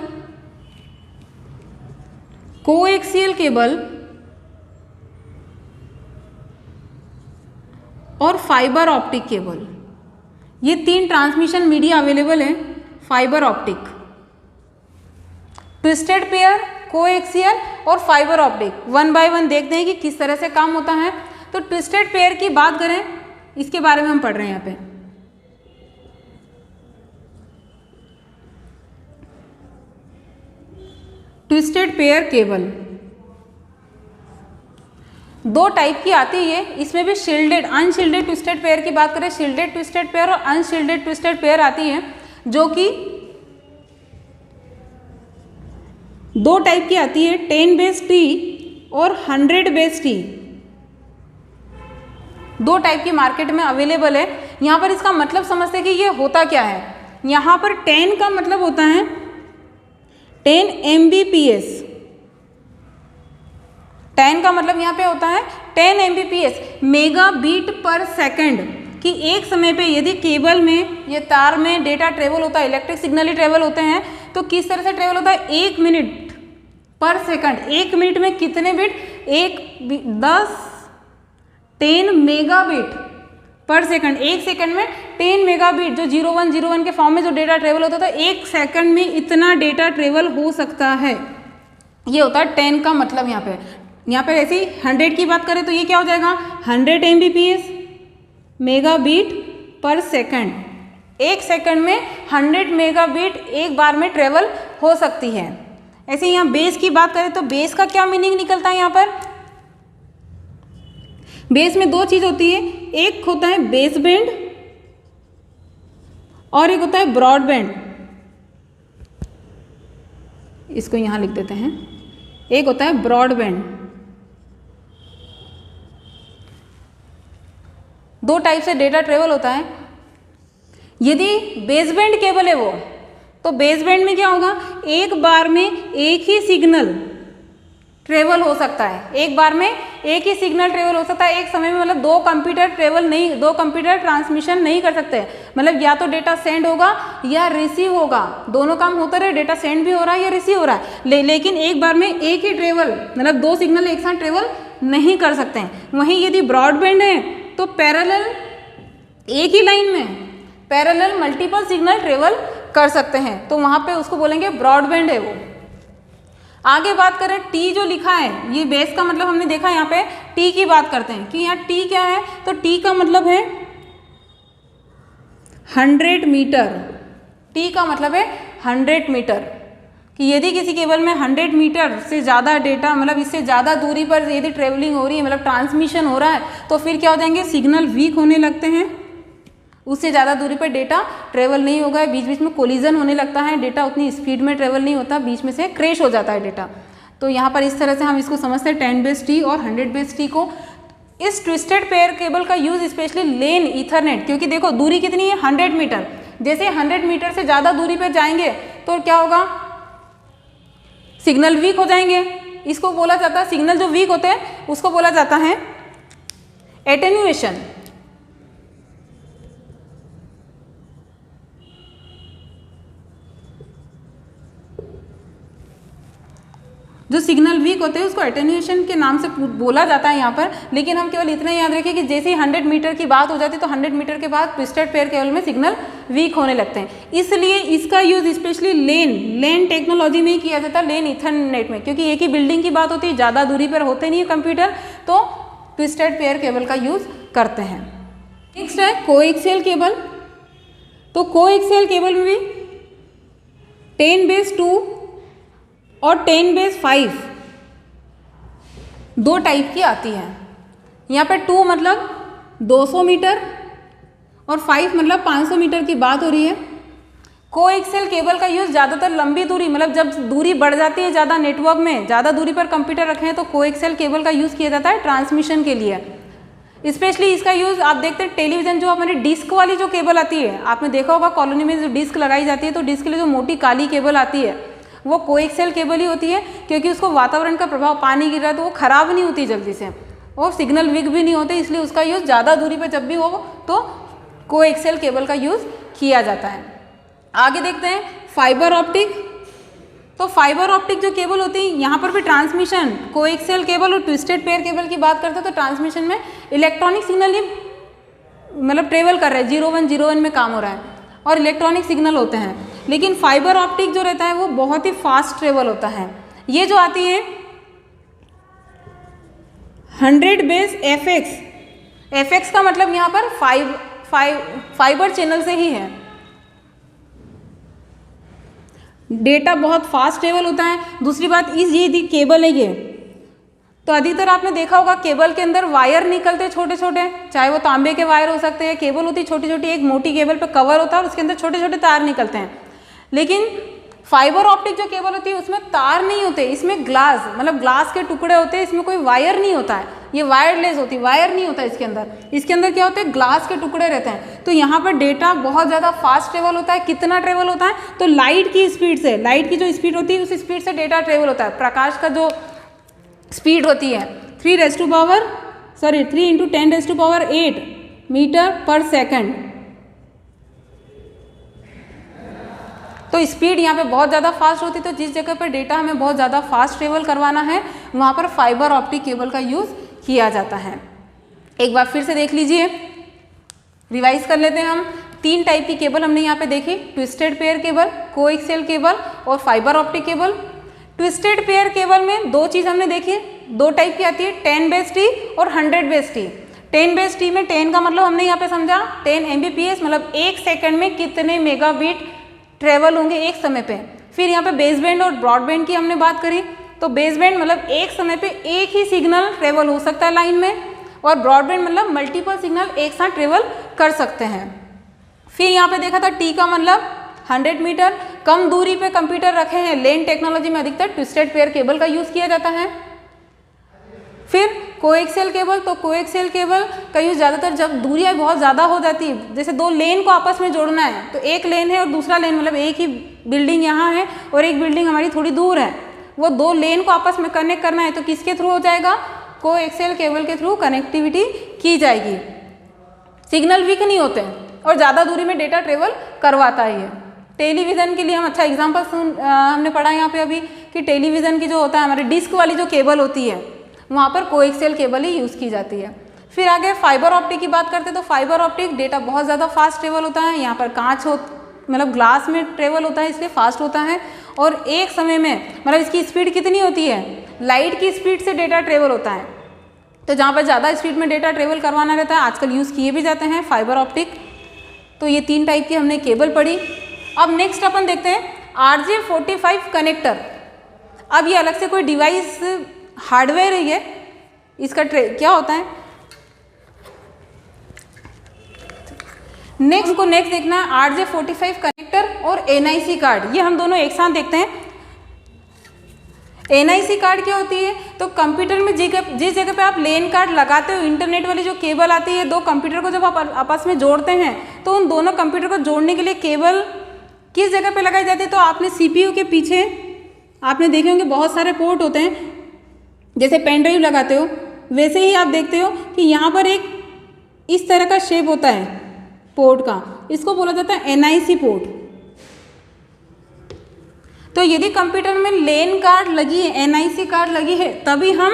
coaxial cable और फाइबर ऑप्टिक केबल। ये 3 ट्रांसमिशन मीडिया अवेलेबल है। Fibre optic, twisted pair, coaxial और फाइबर ऑप्टिक। 1 बाय 1 देखते हैं कि किस तरह से काम होता है। तो ट्विस्टेड पेयर की बात करें, इसके बारे में हम पढ़ रहे हैं यहाँ पे। ट्विस्टेड पेयर केबल 2 टाइप की आती है, इसमें भी शील्डेड अनशील्डेड ट्विस्टेड पेयर की बात करें, शील्डेड ट्विस्टेड पेयर और अनशील्डेड ट्विस्टेड पेयर आती है, जो कि 2 टाइप की आती है, 10T और 100T। 2 टाइप की मार्केट में अवेलेबल है। यहाँ पर इसका मतलब समझते हैं कि ये होता क्या है। यहाँ पर 10 का मतलब होता है 10 Mbps। 10 का मतलब यहाँ पे होता है 10 Mbps, मेगा बीट पर सेकंड, कि एक समय पे यदि केबल में या तार में डेटा ट्रेवल होता है, इलेक्ट्रिक सिग्नल ही ट्रेवल होते हैं, तो किस तरह से ट्रेवल होता है, 1 मिनट पर सेकंड। 1 मिनट में कितने बिट, 10 मेगाबिट पर सेकंड। 1 सेकंड में 10 मेगाबिट, जो 0101 के फॉर्म में जो डेटा ट्रेवल होता था, 1 सेकंड में इतना डेटा ट्रेवल हो सकता है। ये होता है 10 का मतलब। यहाँ पर ऐसे ही 100 की बात करें तो ये क्या हो जाएगा, 100 Mbps, मेगाबिट पर सेकंड। 1 सेकंड में 100 मेगाबिट एक बार में ट्रेवल हो सकती है। ऐसे ही यहाँ बेस की बात करें तो बेस का क्या मीनिंग निकलता है। यहाँ पर बेस में 2 चीज होती है, एक होता है बेस बैंड और एक होता है ब्रॉडबैंड। इसको यहाँ लिख देते हैं। एक होता है ब्रॉडबैंड। 2 टाइप से डेटा ट्रेवल होता है। यदि बेसबैंड केबल है वो, तो बेसबैंड में क्या होगा, एक बार में एक ही सिग्नल ट्रेवल हो सकता है। एक बार में एक ही सिग्नल ट्रेवल हो सकता है एक समय में, मतलब 2 कंप्यूटर ट्रांसमिशन नहीं कर सकते। मतलब या तो डेटा सेंड होगा या रिसीव होगा, दोनों काम होता रहे, डेटा सेंड भी हो रहा है या रिसीव हो रहा है, लेकिन एक बार में एक ही ट्रेवल, मतलब 2 सिग्नल एक साथ ट्रेवल नहीं कर सकते हैं। वहीं यदि ब्रॉडबैंड है तो पैरेलल, एक ही लाइन में पैरेलल मल्टीपल सिग्नल ट्रेवल कर सकते हैं, तो वहां पे उसको बोलेंगे ब्रॉडबैंड है वो। आगे बात करें टी जो लिखा है, ये बेस का मतलब हमने देखा। यहाँ पे टी की बात करते हैं कि यहाँ टी क्या है, तो टी का मतलब है 100 मीटर। टी का मतलब है 100 मीटर, कि यदि किसी केबल में 100 मीटर से ज़्यादा डेटा, मतलब इससे ज़्यादा दूरी पर यदि ट्रेवलिंग हो रही है, मतलब ट्रांसमिशन हो रहा है, तो फिर क्या हो जाएंगे, सिग्नल वीक होने लगते हैं। उससे ज़्यादा दूरी पर डेटा ट्रेवल नहीं होगा, बीच बीच में कोलिजन होने लगता है, डेटा उतनी स्पीड में ट्रेवल नहीं होता, बीच में से क्रैश हो जाता है डेटा। तो यहाँ पर इस तरह से हम इसको समझते हैं 10T और 100T को। इस ट्विस्टेड पेयर केबल का यूज़ स्पेशली लेन ईथरनेट, क्योंकि देखो दूरी कितनी है, 100 मीटर। जैसे 100 मीटर से ज़्यादा दूरी पर जाएंगे तो क्या होगा, सिग्नल वीक हो जाएंगे। इसको बोला जाता है, सिग्नल जो वीक होते हैं उसको बोला जाता है एटेन्यूएशन। जो सिग्नल वीक होते हैं उसको एटेन्यूएशन के नाम से बोला जाता है यहाँ पर, लेकिन हम केवल इतना याद रखें कि जैसे ही 100 मीटर की बात हो जाती है तो 100 मीटर के बाद ट्विस्टेड पेयर केबल में सिग्नल वीक होने लगते हैं। इसलिए इसका यूज़ स्पेशली लेन टेक्नोलॉजी में ही किया जाता है, लेन ईथरनेट में, क्योंकि एक ही बिल्डिंग की बात होती है, ज़्यादा दूरी पर होते नहीं है कंप्यूटर, तो ट्विस्टेड पेयर केबल का यूज़ करते हैं। नेक्स्ट है कोएक्सियल केबल। तो कोएक्सियल केबल में भी 10⁻2 और 10⁻5 दो टाइप की आती है। यहाँ पर 2 मतलब 200 मीटर और 5 मतलब 500 मीटर की बात हो रही है। कोएक्सियल केबल का यूज़ ज़्यादातर लंबी दूरी, मतलब जब दूरी बढ़ जाती है ज़्यादा, नेटवर्क में ज़्यादा दूरी पर कंप्यूटर रखे हैं तो कोएक्सियल केबल का यूज़ किया जाता है ट्रांसमिशन के लिए। स्पेशली इसका यूज़ आप देखते हैं टेलीविज़न, जो हमारी डिस्क वाली जो केबल आती है, आपने देखा होगा कॉलोनी में जो डिस्क लगाई जाती है, तो डिस्क के लिए जो मोटी काली केबल आती है वो कोएक्सियल केबल ही होती है, क्योंकि उसको वातावरण का प्रभाव, पानी गिर रहा है तो वो खराब नहीं होती जल्दी से, और सिग्नल वीक भी नहीं होते, इसलिए उसका यूज़ ज़्यादा दूरी पर जब भी हो तो कोएक्सियल केबल का यूज़ किया जाता है। आगे देखते हैं फाइबर ऑप्टिक। तो फाइबर ऑप्टिक जो केबल होती है, यहाँ पर भी ट्रांसमिशन, कोएक्सियल केबल और ट्विस्टेड पेयर केबल की बात करते हैं तो ट्रांसमिशन में इलेक्ट्रॉनिक सिग्नल ही मतलब ट्रेवल कर रहे हैं, 0101 में काम हो रहा है और इलेक्ट्रॉनिक सिग्नल होते हैं। लेकिन फाइबर ऑप्टिक जो रहता है वो बहुत ही फास्ट ट्रेवल होता है। ये जो आती है 100/fx, fx का मतलब यहाँ पर फाइबर चैनल से ही है, डेटा बहुत फास्ट ट्रेवल होता है। दूसरी बात ये केबल है, ये तो अधिकतर आपने देखा होगा केबल के अंदर वायर निकलते छोटे छोटे, चाहे वो तांबे के वायर हो सकते हैं, केबल होती छोटी छोटी, एक मोटी केबल पे कवर होता है और उसके अंदर छोटे छोटे तार निकलते हैं। लेकिन फाइबर ऑप्टिक जो केबल होती है उसमें तार नहीं होते, इसमें ग्लास, मतलब ग्लास के टुकड़े होते हैं, इसमें कोई वायर नहीं होता है, ये वायरलेस होती है, वायर नहीं होता है इसके अंदर। इसके अंदर क्या होता है, ग्लास के टुकड़े रहते हैं। तो यहाँ पर डेटा बहुत ज़्यादा फास्ट ट्रेवल होता है। कितना ट्रेवल होता है, तो लाइट की स्पीड से, लाइट की जो स्पीड होती है उस स्पीड से डेटा ट्रेवल होता है। प्रकाश का जो स्पीड होती है 3 × 10⁸ मीटर पर सेकेंड, तो स्पीड यहाँ पे बहुत ज़्यादा फास्ट होती है। तो जिस जगह पर डेटा हमें बहुत ज़्यादा फास्ट ट्रेवल करवाना है वहाँ पर फाइबर ऑप्टिक केबल का यूज़ किया जाता है। एक बार फिर से देख लीजिए, रिवाइज कर लेते हैं हम। 3 टाइप की केबल हमने यहाँ पे देखी, twisted pair cable, coaxial cable और fibre optic cable. Twisted pair cable में 2 चीज़ हमने देखी, 2 टाइप की आती है, 10⁻t और 100⁻t। 10⁻t में 10 का मतलब हमने यहाँ पे समझा 10 Mbps, मतलब 1 सेकंड में कितने मेगाबिट ट्रेवल होंगे एक समय पे। फिर यहाँ पे बेसबैंड और ब्रॉडबैंड की हमने बात करी, तो बेसबैंड मतलब एक समय पे एक ही सिग्नल ट्रेवल हो सकता है लाइन में, और ब्रॉडबैंड मतलब मल्टीपल सिग्नल एक साथ ट्रेवल कर सकते हैं। फिर यहाँ पे देखा था टी का मतलब 100 मीटर, कम दूरी पे कंप्यूटर रखे हैं, लेन टेक्नोलॉजी में अधिकतर ट्विस्टेड पेयर केबल का यूज़ किया जाता है। फिर कोएक्सियल केबल, तो कोएक्सियल केबल का यूज़ ज़्यादातर जब दूरियाँ बहुत ज़्यादा हो जाती है, जैसे 2 लेन को आपस में जोड़ना है, तो एक लेन है और दूसरा लेन, मतलब एक ही बिल्डिंग यहाँ है और एक बिल्डिंग हमारी थोड़ी दूर है, वो 2 लेन को आपस में कनेक्ट करना है, तो किसके थ्रू हो जाएगा, कोएक्सियल केबल के थ्रू कनेक्टिविटी की जाएगी। सिग्नल वीक नहीं होते और ज़्यादा दूरी में डेटा ट्रेवल करवाता ही है। टेलीविज़न के लिए हम अच्छा एग्जाम्पल हमने पढ़ा यहाँ पे अभी कि टेलीविज़न की जो होता है हमारे डिस्क वाली जो केबल होती है वहाँ पर कोएक्सियल केबल ही यूज़ की जाती है। फिर आगे फाइबर ऑप्टिक की बात करते हैं, तो फाइबर ऑप्टिक डेटा बहुत ज़्यादा फास्ट ट्रेवल होता है। यहाँ पर कांच मतलब ग्लास में ट्रेवल होता है, इसलिए फास्ट होता है, और एक समय में मतलब इसकी स्पीड कितनी होती है, लाइट की स्पीड से डेटा ट्रेवल होता है। तो जहाँ पर ज़्यादा स्पीड में डेटा ट्रेवल करवाना रहता है आजकल यूज़ किए भी जाते हैं फाइबर ऑप्टिक। तो ये 3 टाइप की हमने केबल पढ़ी। अब नेक्स्ट अपन देखते हैं RJ45 कनेक्टर। अब ये अलग से कोई डिवाइस हार्डवेयर है, ये इसका क्या होता है, नेक्स्ट देखना है RJ45 कनेक्टर और NIC कार्ड। ये हम दोनों एक साथ देखते हैं। NIC कार्ड क्या होती है, तो कंप्यूटर में जिस जगह पे आप लेन कार्ड लगाते हो, इंटरनेट वाली जो केबल आती है, 2 कंप्यूटर को जब आप आपस में जोड़ते हैं तो उन दोनों कंप्यूटर को जोड़ने के लिए केबल किस जगह पे लगाई जाती है, तो आपने CPU के पीछे आपने देखे होंगे बहुत सारे पोर्ट होते हैं, जैसे पेन ड्राइव लगाते हो वैसे ही आप देखते हो कि यहाँ पर एक इस तरह का शेप होता है पोर्ट का, इसको बोला जाता है NIC पोर्ट। तो यदि कंप्यूटर में लेन कार्ड लगी है, NIC कार्ड लगी है, तभी हम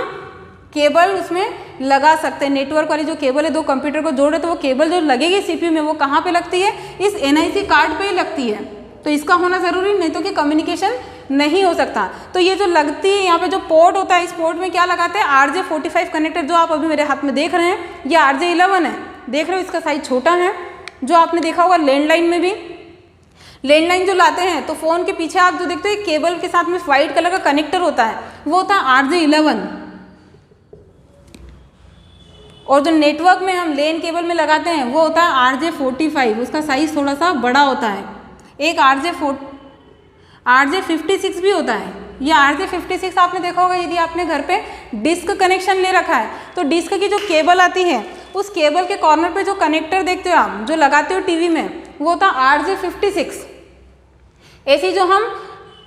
केबल उसमें लगा सकते हैं। नेटवर्क वाली जो केबल है, दो कंप्यूटर को जोड़े तो वो केबल जो लगेगी CPU में वो कहाँ पे लगती है, इस NIC कार्ड पे ही लगती है। तो इसका होना ज़रूरी, नहीं तो कि कम्युनिकेशन नहीं हो सकता। तो ये जो लगती है यहाँ पे जो पोर्ट होता है, इस पोर्ट में क्या लगाते हैं, RJ45 कनेक्टर जो आप अभी मेरे हाथ में देख रहे हैं, ये RJ11 है, देख रहे हो इसका साइज छोटा है। जो आपने देखा होगा लैंडलाइन में भी, लैंडलाइन जो लाते हैं तो फ़ोन के पीछे आप जो देखते हो केबल के साथ में वाइट कलर का कनेक्टर होता है, वो होता है RJ11। और जो नेटवर्क में हम लेन केबल में लगाते हैं वो होता है RJ45, उसका साइज थोड़ा सा बड़ा होता है। एक RJ56 भी होता है। ये RJ56 आपने देखा होगा, यदि आपने घर पे डिस्क कनेक्शन ले रखा है तो डिस्क की जो केबल आती है, उस केबल के कॉर्नर पे जो कनेक्टर देखते हो आप, जो लगाते हो टीवी में, वो होता है RJ56। ऐसी जो हम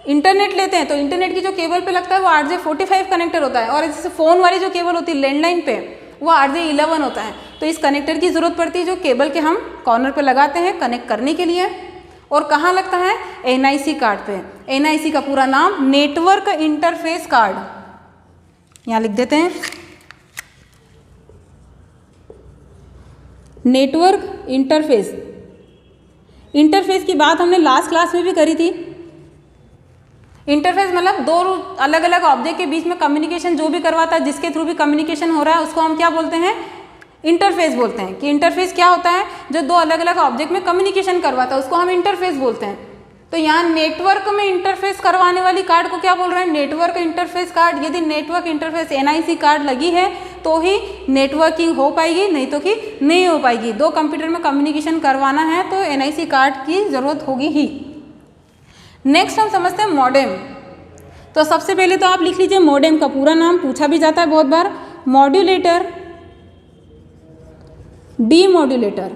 इंटरनेट लेते हैं तो इंटरनेट की जो केबल पे लगता है वो RJ45 कनेक्टर होता है, और जैसे फ़ोन वाली जो केबल होती है लैंडलाइन पे, वो RJ11 होता है। तो इस कनेक्टर की ज़रूरत पड़ती है जो केबल के हम कॉर्नर पे लगाते हैं कनेक्ट करने के लिए। और कहाँ लगता है, NIC कार्ड पे। NIC का पूरा नाम नेटवर्क इंटरफेस कार्ड, यहाँ लिख देते हैं, नेटवर्क इंटरफेस। इंटरफेस की बात हमने लास्ट क्लास में भी करी थी। इंटरफेस मतलब दो अलग अलग ऑब्जेक्ट के बीच में कम्युनिकेशन जो भी करवाता है, जिसके थ्रू भी कम्युनिकेशन हो रहा है, उसको हम क्या बोलते हैं, इंटरफेस बोलते हैं। कि इंटरफेस क्या होता है, जो दो अलग अलग ऑब्जेक्ट में कम्युनिकेशन करवाता है, उसको हम इंटरफेस बोलते हैं। तो यहाँ नेटवर्क में इंटरफेस करवाने वाली कार्ड को क्या बोल रहे हैं, नेटवर्क इंटरफेस कार्ड। यदि नेटवर्क इंटरफेस NIC कार्ड लगी है तो ही नेटवर्किंग हो पाएगी, नहीं तो कि नहीं हो पाएगी। दो कंप्यूटर में कम्युनिकेशन करवाना है तो NIC कार्ड की ज़रूरत होगी ही। नेक्स्ट हम समझते हैं मॉडेम। तो सबसे पहले तो आप लिख लीजिए मॉडेम का पूरा नाम, पूछा भी जाता है बहुत बार, मॉड्यूलेटर, डीमॉड्यूलेटर।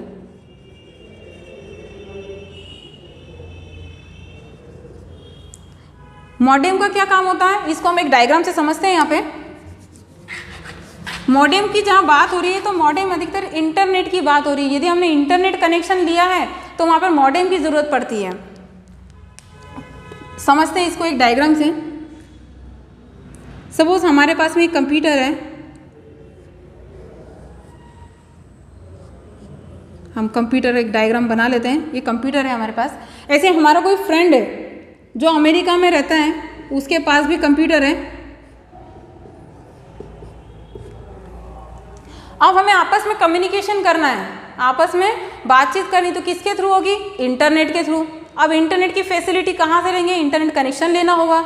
मॉडेम का क्या काम होता है, इसको हम एक डायग्राम से समझते हैं। यहाँ पे मॉडेम की जहाँ बात हो रही है तो मॉडेम अधिकतर इंटरनेट की बात हो रही है। यदि हमने इंटरनेट कनेक्शन लिया है तो वहाँ पर मॉडेम की ज़रूरत पड़ती है। समझते हैं इसको एक डायग्राम से। सपोज हमारे पास में एक कंप्यूटर है, हम कंप्यूटर एक डायग्राम बना लेते हैं। ये कंप्यूटर है हमारे पास। ऐसे हमारा कोई फ्रेंड है जो अमेरिका में रहता है, उसके पास भी कंप्यूटर है। अब हमें आपस में कम्युनिकेशन करना है, आपस में बातचीत करनी, तो किसके थ्रू होगी, इंटरनेट के थ्रू। अब इंटरनेट की फैसिलिटी कहाँ से लेंगे, इंटरनेट कनेक्शन लेना होगा।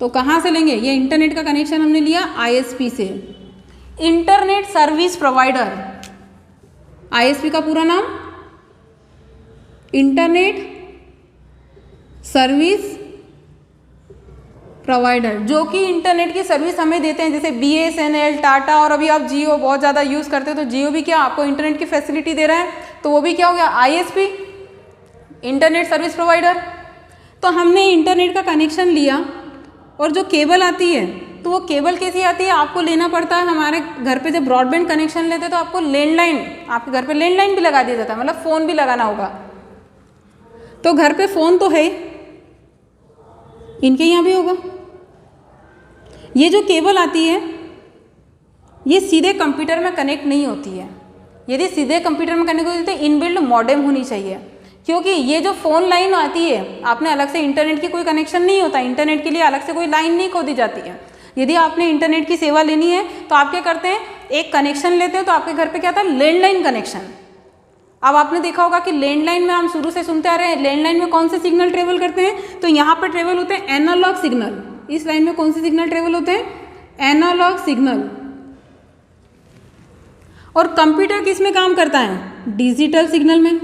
तो कहाँ से लेंगे, ये इंटरनेट का कनेक्शन हमने लिया ISP से, इंटरनेट सर्विस प्रोवाइडर। ISP का पूरा नाम इंटरनेट सर्विस प्रोवाइडर, जो कि इंटरनेट की सर्विस हमें देते हैं। जैसे BSNL, टाटा, और अभी आप जियो बहुत ज़्यादा यूज़ करते हो तो जियो भी क्या आपको इंटरनेट की फैसिलिटी दे रहा है, तो वो भी क्या हो गया, ISP, इंटरनेट सर्विस प्रोवाइडर। तो हमने इंटरनेट का कनेक्शन लिया, और जो केबल आती है तो वो केबल कैसी आती है, आपको लेना पड़ता है। हमारे घर पे जब ब्रॉडबैंड कनेक्शन लेते हैं तो आपको लैंडलाइन, आपके घर पे लैंडलाइन भी लगा दिया जाता है, मतलब फ़ोन भी लगाना होगा। तो घर पे फ़ोन तो है, इनके यहाँ भी होगा। ये जो केबल आती है ये सीधे कंप्यूटर में कनेक्ट नहीं होती है। यदि सीधे कंप्यूटर में कनेक्ट होती है तो इनबिल्ट मॉडेम होनी चाहिए, क्योंकि ये जो फ़ोन लाइन आती है, आपने अलग से इंटरनेट की कोई कनेक्शन नहीं होता, इंटरनेट के लिए अलग से कोई लाइन नहीं खोदी जाती है। यदि आपने इंटरनेट की सेवा लेनी है तो आप क्या करते हैं, एक कनेक्शन लेते हैं। तो आपके घर पे क्या था, लैंडलाइन कनेक्शन। अब आपने देखा होगा कि लैंडलाइन में हम शुरू से सुनते आ रहे हैं, लैंडलाइन में कौन से सिग्नल ट्रेवल करते हैं, तो यहाँ पर ट्रेवल होते हैं एनालॉग सिग्नल। इस लाइन में कौन से सिग्नल ट्रेवल होते हैं, एनालॉग सिग्नल। और कंप्यूटर किस में काम करता है, डिजिटल सिग्नल में।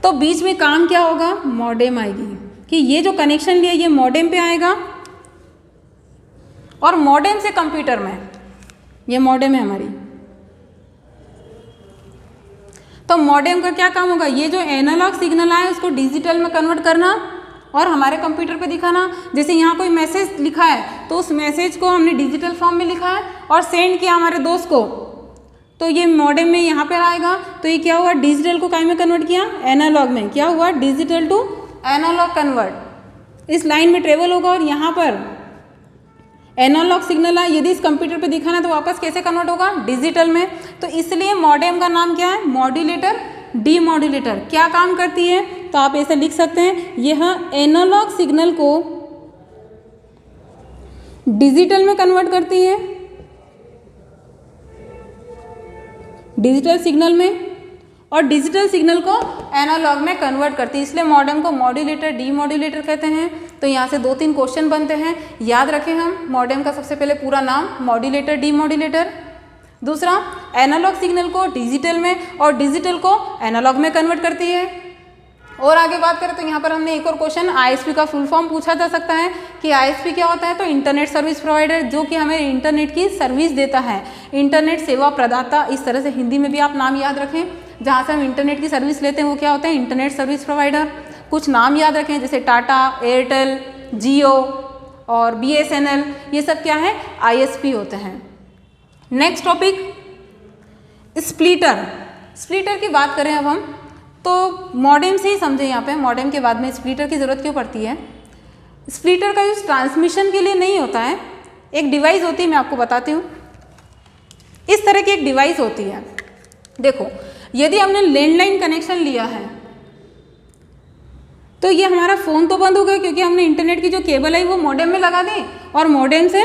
तो बीच में काम क्या होगा, मॉडेम आएगी, कि ये जो कनेक्शन लिया ये मॉडेम पे आएगा, और मॉडेम से कंप्यूटर में, ये मॉडेम है हमारी। तो मॉडेम का क्या काम होगा, ये जो एनालॉग सिग्नल आए उसको डिजिटल में कन्वर्ट करना और हमारे कंप्यूटर पे दिखाना। जैसे यहाँ कोई मैसेज लिखा है तो उस मैसेज को हमने डिजिटल फॉर्म में लिखा है और सेंड किया हमारे दोस्त को, तो ये मॉडेम में यहाँ पर आएगा, तो ये क्या हुआ, डिजिटल को काय में कन्वर्ट किया, एनालॉग में, क्या हुआ, डिजिटल टू एनालॉग कन्वर्ट, इस लाइन में ट्रेवल होगा और यहाँ पर एनालॉग सिग्नल है, यदि इस कंप्यूटर पे दिखाना है तो वापस कैसे कन्वर्ट होगा, डिजिटल में। तो इसलिए मॉडेम का नाम क्या है, मॉड्यूलेटर डीमॉड्यूलेटर। क्या काम करती है, तो आप ऐसे लिख सकते हैं, यह एनालॉग सिग्नल को डिजिटल में कन्वर्ट करती है, डिजिटल सिग्नल में, और डिजिटल सिग्नल को एनालॉग में कन्वर्ट करती है, इसलिए मॉडेम को मॉड्यूलेटर डीमॉड्यूलेटर कहते हैं। तो यहाँ से 2-3 क्वेश्चन बनते हैं, याद रखें हम मॉडेम का सबसे पहले पूरा नाम मॉड्यूलेटर डीमॉड्यूलेटर, दूसरा एनालॉग सिग्नल को डिजिटल में और डिजिटल को एनालॉग में कन्वर्ट करती है। और आगे बात करें तो यहाँ पर हमने एक और क्वेश्चन आईएसपी का फुल फॉर्म पूछा जा सकता है कि आईएसपी क्या होता है, तो इंटरनेट सर्विस प्रोवाइडर, जो कि हमें इंटरनेट की सर्विस देता है, इंटरनेट सेवा प्रदाता, इस तरह से हिंदी में भी आप नाम याद रखें, जहाँ से हम इंटरनेट की सर्विस लेते हैं वो क्या होता है, इंटरनेट सर्विस प्रोवाइडर। कुछ नाम याद रखें जैसे टाटा, एयरटेल, जियो और बीएसएनएल, ये सब क्या है, आईएसपी होते हैं। Next topic splitter. स्प्लिटर की बात करें अब हम, तो मॉडेम से ही समझे, यहाँ पे मॉडेम के बाद में स्प्लिटर की ज़रूरत क्यों पड़ती है। स्प्लिटर का यूज़ ट्रांसमिशन के लिए नहीं होता है, एक डिवाइस होती है, मैं आपको बताती हूँ। इस तरह की एक डिवाइस होती है, देखो यदि हमने लैंडलाइन कनेक्शन लिया है तो ये हमारा फ़ोन तो बंद हो गया क्योंकि हमने इंटरनेट की जो केबल है वो मॉडेम में लगा दी और मॉडेम से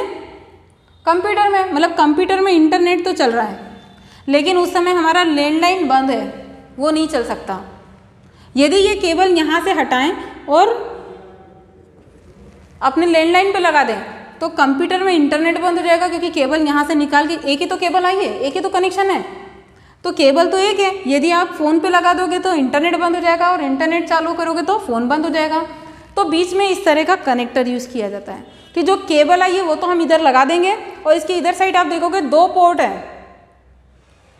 कंप्यूटर में, मतलब कंप्यूटर में इंटरनेट तो चल रहा है, लेकिन उस समय हमारा लैंडलाइन बंद है, वो नहीं चल सकता। यदि ये केबल यहाँ से हटाएं और अपने लैंडलाइन पे लगा दें तो कंप्यूटर में इंटरनेट बंद हो जाएगा, क्योंकि केबल यहाँ से निकाल के, एक ही तो केबल आई है, एक ही तो कनेक्शन है, तो केबल तो एक है। यदि आप फ़ोन पे लगा दोगे तो इंटरनेट बंद हो जाएगा और इंटरनेट चालू करोगे तो फ़ोन बंद हो जाएगा। तो बीच में इस तरह का कनेक्टर यूज़ किया जाता है कि जो केबल आई है वो तो हम इधर लगा देंगे और इसकी इधर साइड आप देखोगे 2 पोर्ट है,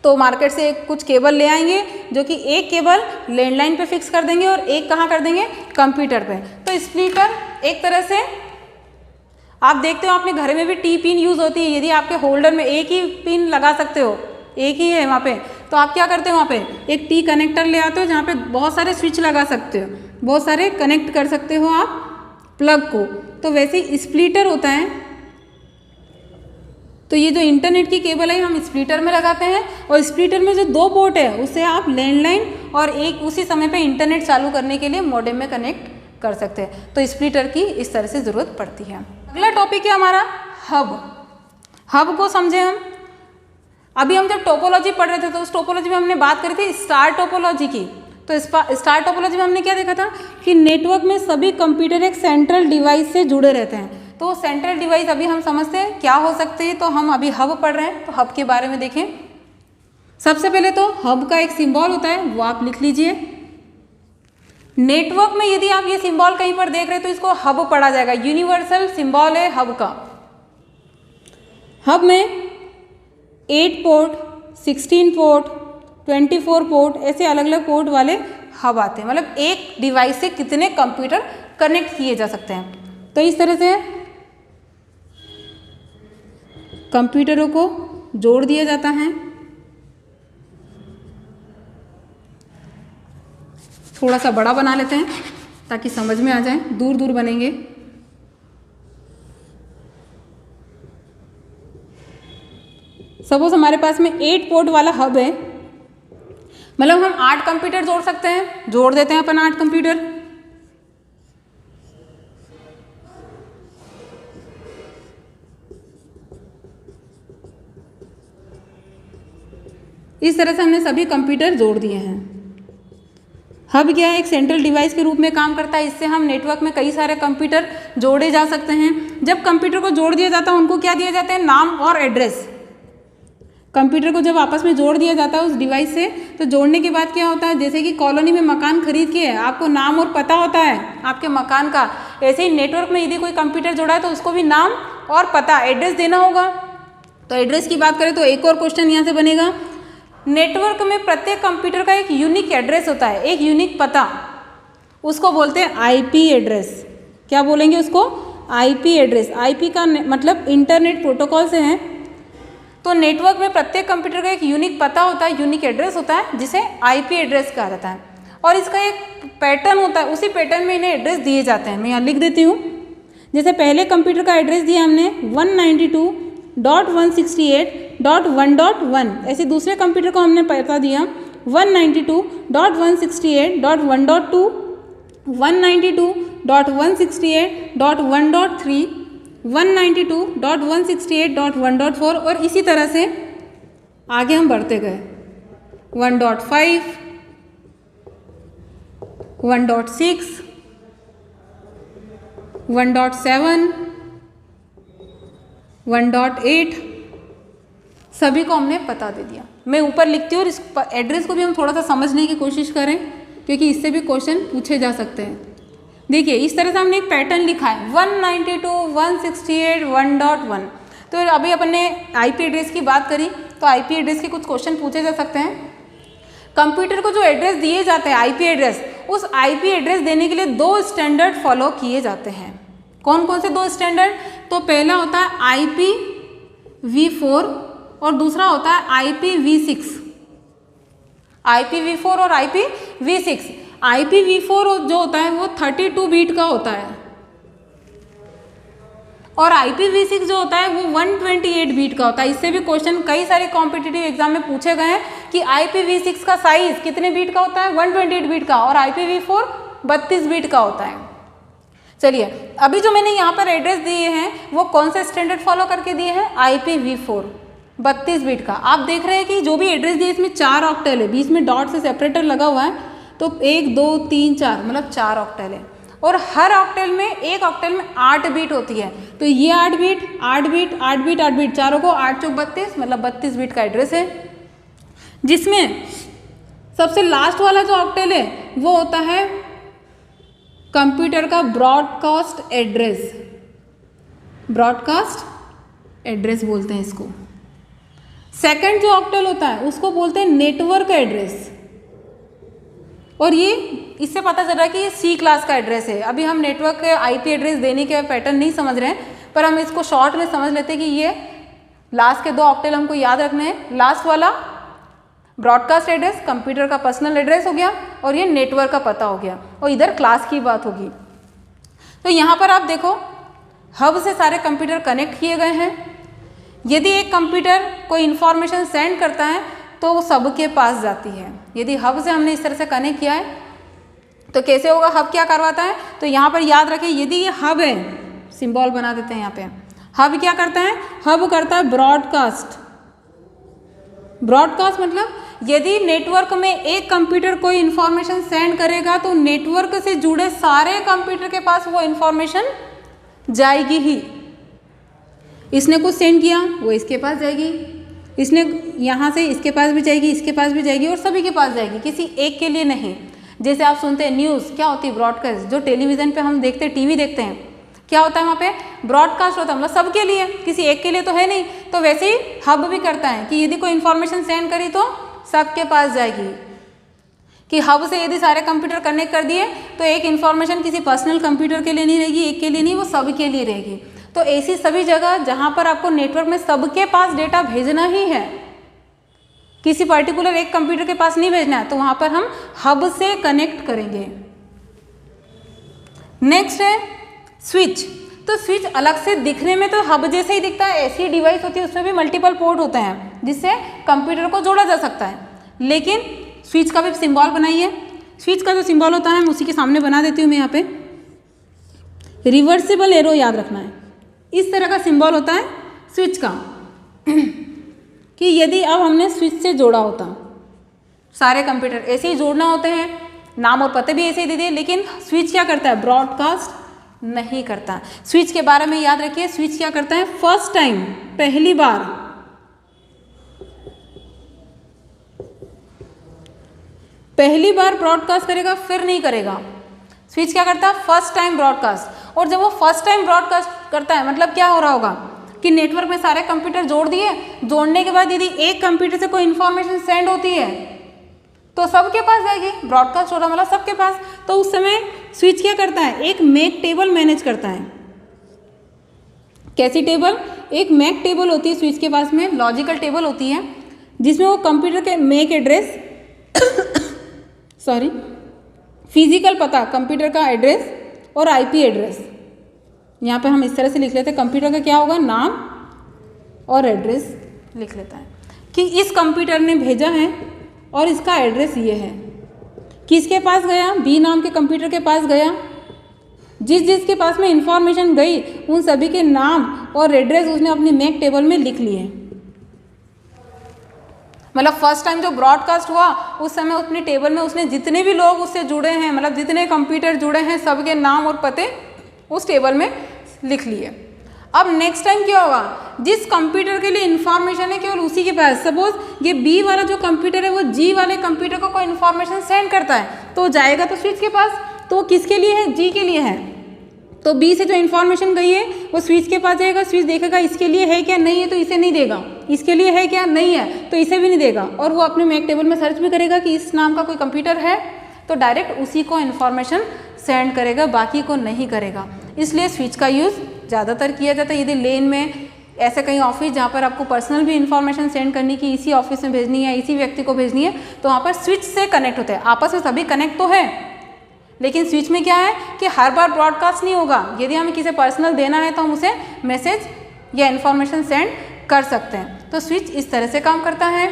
तो मार्केट से कुछ केबल ले आएंगे जो कि एक केबल लैंडलाइन पे फिक्स कर देंगे और एक कहाँ कर देंगे, कंप्यूटर पे। तो स्प्लिटर एक तरह से आप देखते हो अपने घर में भी टी पिन यूज़ होती है, यदि आपके होल्डर में एक ही पिन लगा सकते हो, एक ही है वहाँ पे, तो आप क्या करते हो, वहाँ पे एक टी कनेक्टर ले आते हो जहाँ पे बहुत सारे स्विच लगा सकते हो, बहुत सारे कनेक्ट कर सकते हो आप प्लग को। तो वैसे ही स्प्लिटर होता है, तो ये जो इंटरनेट की केबल है हम स्प्लिटर में लगाते हैं और स्प्लिटर में जो 2 पोर्ट है उससे आप लैंडलाइन और एक उसी समय पे इंटरनेट चालू करने के लिए मॉडेम में कनेक्ट कर सकते हैं। तो स्प्लिटर की इस तरह से ज़रूरत पड़ती है। अगला टॉपिक है हमारा हब। हब को समझे हम, अभी हम जब टोपोलॉजी पढ़ रहे थे तो उस टोपोलॉजी में हमने बात करी थी स्टार टोपोलॉजी की। तो स्टार टोपोलॉजी में हमने क्या देखा था कि नेटवर्क में सभी कंप्यूटर एक सेंट्रल डिवाइस से जुड़े रहते हैं। तो सेंट्रल डिवाइस अभी हम समझते हैं क्या हो सकते हैं, तो हम अभी हब पढ़ रहे हैं, तो हब के बारे में देखें। सबसे पहले तो हब का एक सिंबल होता है, वो आप लिख लीजिए। नेटवर्क में यदि आप ये सिंबल कहीं पर देख रहे हैं तो इसको हब पढ़ा जाएगा, यूनिवर्सल सिंबल है हब का। हब में 8 पोर्ट, 16 पोर्ट, 24 पोर्ट, ऐसे अलग अलग पोर्ट वाले हब आते हैं, मतलब एक डिवाइस से कितने कंप्यूटर कनेक्ट किए जा सकते हैं। तो इस तरह से कंप्यूटरों को जोड़ दिया जाता है। थोड़ा सा बड़ा बना लेते हैं ताकि समझ में आ जाए, दूर दूर बनेंगे। सपोज हमारे पास में 8 पोर्ट वाला हब है, मतलब हम 8 कंप्यूटर जोड़ सकते हैं, जोड़ देते हैं अपन 8 कंप्यूटर। इस तरह से हमने सभी कंप्यूटर जोड़ दिए हैं। हब क्या है, एक सेंट्रल डिवाइस के रूप में काम करता है, इससे हम नेटवर्क में कई सारे कंप्यूटर जोड़े जा सकते हैं। जब कंप्यूटर को जोड़ दिया जाता है उनको क्या दिया जाता है, नाम और एड्रेस। कंप्यूटर को जब आपस में जोड़ दिया जाता है उस डिवाइस से, तो जोड़ने के बाद क्या होता है, जैसे कि कॉलोनी में मकान खरीद के आपको नाम और पता होता है आपके मकान का, ऐसे ही नेटवर्क में यदि कोई कंप्यूटर जोड़ा है तो उसको भी नाम और पता, एड्रेस देना होगा। तो एड्रेस की बात करें तो एक और क्वेश्चन यहाँ से बनेगा, नेटवर्क में प्रत्येक कंप्यूटर का एक यूनिक एड्रेस होता है, एक यूनिक पता, उसको बोलते हैं आईपी एड्रेस। क्या बोलेंगे उसको, आईपी एड्रेस। आईपी का मतलब इंटरनेट प्रोटोकॉल से है, तो नेटवर्क में प्रत्येक कंप्यूटर का एक यूनिक पता होता है, यूनिक एड्रेस होता है जिसे आईपी एड्रेस कहा जाता है, और इसका एक पैटर्न होता है, उसी पैटर्न में इन्हें एड्रेस दिए जाते हैं। मैं यहाँ लिख देती हूँ। जैसे पहले कंप्यूटर का एड्रेस दिया हमने 192.168.1.1, ऐसे दूसरे कंप्यूटर को हमने पता दिया 192.168.1.2, 192.168.1.3, 192.168.1.4 और इसी तरह से आगे हम बढ़ते गए 1.5, 1.6, 1.7, 1.8 सभी को हमने पता दे दिया। मैं ऊपर लिखती हूँ और इस एड्रेस को भी हम थोड़ा सा समझने की कोशिश करें क्योंकि इससे भी क्वेश्चन पूछे जा सकते हैं। देखिए इस तरह से हमने एक पैटर्न लिखा है 192.168.1.1। तो अभी अपन ने आईपी एड्रेस की बात करी तो आईपी एड्रेस के कुछ क्वेश्चन पूछे जा सकते हैं। कंप्यूटर को जो एड्रेस दिए जाते हैं आईपी एड्रेस, उस आईपी एड्रेस देने के लिए 2 स्टैंडर्ड फॉलो किए जाते हैं। कौन कौन से 2 स्टैंडर्ड? तो पहला होता है IPv4 और दूसरा होता है IPv6। IPv4 और IPv6। IPv4 जो होता है वो 32 बीट का होता है और IPv6 जो होता है वो 128 बीट का होता है। इससे भी क्वेश्चन कई सारे कॉम्पिटिटिव एग्जाम में पूछे गए हैं कि IPv6 का साइज कितने बीट का होता है? 128 बीट का, और IPv4 32 बीट का होता है। चलिए अभी जो मैंने यहाँ पर एड्रेस दिए हैं वो कौन से स्टैंडर्ड फॉलो करके दिए हैं? IPv4 32 बीट का। आप देख रहे हैं कि जो भी एड्रेस दिए इसमें 4 ऑक्टल है, बीच में डॉट से सेपरेटर लगा हुआ है, तो 1 2 3 4 मतलब 4 ऑक्टल है और हर ऑक्टल में एक ऑक्टल में 8 बीट होती है। तो ये 8 बीट 8 बीट 8 बीट 8 बीट, चारों को 8 चौक 32 मतलब 32 बीट का एड्रेस है, जिसमें सबसे लास्ट वाला जो ऑक्टल है वो होता है कंप्यूटर का ब्रॉडकास्ट एड्रेस। ब्रॉडकास्ट एड्रेस बोलते हैं इसको। सेकंड जो ऑक्टल होता है उसको बोलते हैं नेटवर्क एड्रेस, और ये इससे पता चल रहा है कि ये C क्लास का एड्रेस है। अभी हम नेटवर्क के आईपी एड्रेस देने के पैटर्न नहीं समझ रहे हैं, पर हम इसको शॉर्ट में समझ लेते हैं कि ये लास्ट के 2 ऑक्टल हमको याद रखने हैं। लास्ट वाला ब्रॉडकास्ट एड्रेस कंप्यूटर का पर्सनल एड्रेस हो गया और ये नेटवर्क का पता हो गया, और इधर क्लास की बात होगी। तो यहाँ पर आप देखो हब से सारे कंप्यूटर कनेक्ट किए गए हैं। यदि एक कंप्यूटर कोई इन्फॉर्मेशन सेंड करता है तो वो सबके पास जाती है। यदि हब से हमने इस तरह से कनेक्ट किया है तो कैसे होगा? हब क्या करवाता है? तो यहाँ पर याद रखें, यदि ये हब है, सिंबल बना देते हैं यहाँ पे। हब क्या करता है? हब करता है ब्रॉडकास्ट। ब्रॉडकास्ट मतलब यदि नेटवर्क में एक कंप्यूटर कोई इन्फॉर्मेशन सेंड करेगा तो नेटवर्क से जुड़े सारे कंप्यूटर के पास वो इन्फॉर्मेशन जाएगी ही। इसने कुछ सेंड किया वो इसके पास जाएगी, इसने यहाँ से इसके पास भी जाएगी, इसके पास भी जाएगी और सभी के पास जाएगी, किसी एक के लिए नहीं। जैसे आप सुनते हैं न्यूज़, क्या होती है? ब्रॉडकास्ट। जो टेलीविज़न पे हम देखते हैं, टीवी देखते हैं, क्या होता है वहाँ पे? ब्रॉडकास्ट होता है, मतलब सबके लिए, किसी एक के लिए तो है नहीं। तो वैसे ही हब भी करता है कि यदि कोई इन्फॉर्मेशन सेंड करी तो सबके पास जाएगी। कि हब से यदि सारे कंप्यूटर कनेक्ट कर दिए तो एक इन्फॉर्मेशन किसी पर्सनल कंप्यूटर के लिए नहीं रहेगी, एक के लिए नहीं, वो सबके लिए रहेगी। तो ऐसी सभी जगह जहाँ पर आपको नेटवर्क में सबके पास डेटा भेजना ही है, किसी पर्टिकुलर एक कंप्यूटर के पास नहीं भेजना है, तो वहाँ पर हम हब से कनेक्ट करेंगे। नेक्स्ट है स्विच। तो स्विच अलग से दिखने में तो हब जैसे ही दिखता है, ऐसी डिवाइस होती है, उसमें भी मल्टीपल पोर्ट होते हैं जिससे कंप्यूटर को जोड़ा जा सकता है। लेकिन स्विच का भी सिंबल बनाइए। स्विच का जो सिंबल होता है मैं उसी के सामने बना देती हूँ मैं यहाँ पे। रिवर्सिबल एरो याद रखना है, इस तरह का सिंबल होता है स्विच का। कि यदि अब हमने स्विच से जोड़ा होता, सारे कंप्यूटर ऐसे ही जोड़ना होते हैं, नाम और पते भी ऐसे ही दे दिए, लेकिन स्विच क्या करता है? ब्रॉडकास्ट नहीं करता। स्विच के बारे में याद रखिए, स्विच क्या करता है? फर्स्ट टाइम, पहली बार ब्रॉडकास्ट करेगा, फिर नहीं करेगा। स्विच क्या करता है? First time broadcast. और जब वो फर्स्ट टाइम ब्रॉडकास्ट करता है मतलब क्या हो रहा होगा कि नेटवर्क में सारे कंप्यूटर जोड़ दिए, जोड़ने के बाद यदि एक कंप्यूटर से कोई इन्फॉर्मेशन सेंड होती है तो सबके पास जाएगी। ब्रॉडकास्ट हो रहा मतलब सबके पास। तो उस समय स्विच क्या करता है? एक मेक टेबल मैनेज करता है कैसी टेबल? एक मैक टेबल होती है स्विच के पास में, लॉजिकल टेबल होती है जिसमें वो कंप्यूटर के मैक एड्रेस सॉरी फिजिकल पता, कंप्यूटर का एड्रेस और आईपी एड्रेस, यहाँ पे हम इस तरह से लिख लेते हैं। कंप्यूटर का क्या होगा? नाम और एड्रेस लिख लेता है कि इस कंप्यूटर ने भेजा है और इसका एड्रेस ये है। किसके पास गया? बी नाम के कंप्यूटर के पास गया। जिस के पास में इंफॉर्मेशन गई उन सभी के नाम और एड्रेस उसने अपनी मैक टेबल में लिख लिए। मतलब फर्स्ट टाइम जो ब्रॉडकास्ट हुआ उस समय अपनी टेबल में उसने जितने भी लोग उससे जुड़े हैं, मतलब जितने कंप्यूटर जुड़े हैं, सबके नाम और पते उस टेबल में लिख लिए। अब नेक्स्ट टाइम क्या होगा? जिस कंप्यूटर के लिए इंफॉर्मेशन है केवल उसी के पास, सपोज ये बी वाला जो कंप्यूटर है वो जी वाले कंप्यूटर को कोई इन्फॉर्मेशन सेंड करता है तो जाएगा तो स्विच के पास, तो किसके लिए है? जी के लिए है। तो बी से जो इन्फॉर्मेशन गई है वो स्विच के पास जाएगा, स्विच देखेगा इसके लिए है क्या, नहीं है तो इसे नहीं देगा, इसके लिए है क्या, नहीं है तो इसे भी नहीं देगा, और वो अपने मैक टेबल में सर्च भी करेगा कि इस नाम का कोई कंप्यूटर है तो डायरेक्ट उसी को इन्फॉर्मेशन सेंड करेगा, बाकी को नहीं करेगा। इसलिए स्विच का यूज़ ज़्यादातर किया जाता है। यदि लेन में ऐसे कहीं ऑफिस जहाँ पर आपको पर्सनल भी इन्फॉर्मेशन सेंड करनी कि इसी ऑफिस में भेजनी है, इसी व्यक्ति को भेजनी है, तो वहाँ पर स्विच से कनेक्ट होते हैं। आपस में सभी कनेक्ट तो है, लेकिन स्विच में क्या है कि हर बार ब्रॉडकास्ट नहीं होगा। यदि हमें किसी पर्सनल देना है तो हम उसे मैसेज या इन्फॉर्मेशन सेंड कर सकते हैं। तो स्विच इस तरह से काम करता है।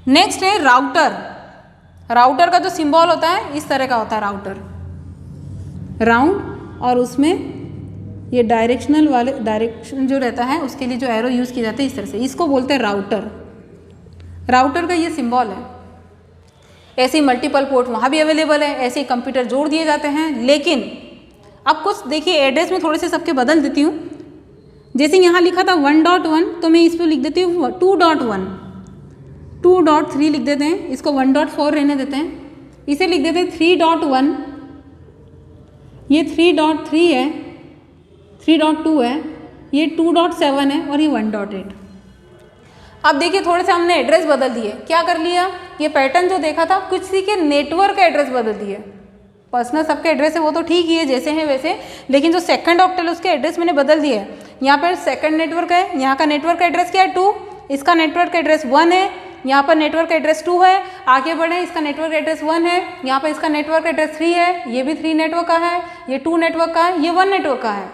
नेक्स्ट है राउटर। राउटर का जो सिंबल होता है इस तरह का होता है, राउटर राउंड, और उसमें ये डायरेक्शनल वाले डायरेक्शन जो रहता है उसके लिए जो एरो यूज़ किए जाते हैं इस तरह से, इसको बोलते हैं राउटर। राउटर का ये सिंबल है। ऐसे ही मल्टीपल पोर्ट वहाँ भी अवेलेबल है, ऐसे ही कंप्यूटर जोड़ दिए जाते हैं। लेकिन अब कुछ देखिए एड्रेस में थोड़े से सबके बदल देती हूँ। जैसे यहाँ लिखा था 1.1 तो मैं इस पर लिख देती हूँ 2.1, 2.3 लिख देते हैं, इसको 1.4 रहने देते हैं, इसे लिख देते हैं 3.1, ये 3.3 है, 3.2 है, ये 2.7 है और ये 1.8। अब देखिए थोड़े से हमने एड्रेस बदल दिए। क्या कर लिया? ये पैटर्न जो देखा था किसी के नेटवर्क का एड्रेस बदल दिए। पर्सनल सबके एड्रेस है वो तो ठीक ही है जैसे हैं वैसे, लेकिन जो सेकंड ऑक्टल है उसके एड्रेस मैंने बदल दिए। यहाँ पर सेकंड नेटवर्क है, यहाँ का नेटवर्क एड्रेस क्या है 2, इसका नेटवर्क एड्रेस 1 है, यहाँ पर नेटवर्क एड्रेस 2 है। आगे बढ़े, इसका नेटवर्क एड्रेस 1 है, यहाँ पर इसका नेटवर्क एड्रेस 3 है, ये भी 3 नेटवर्क का है, ये 2 नेटवर्क का है, ये 1 नेटवर्क का है।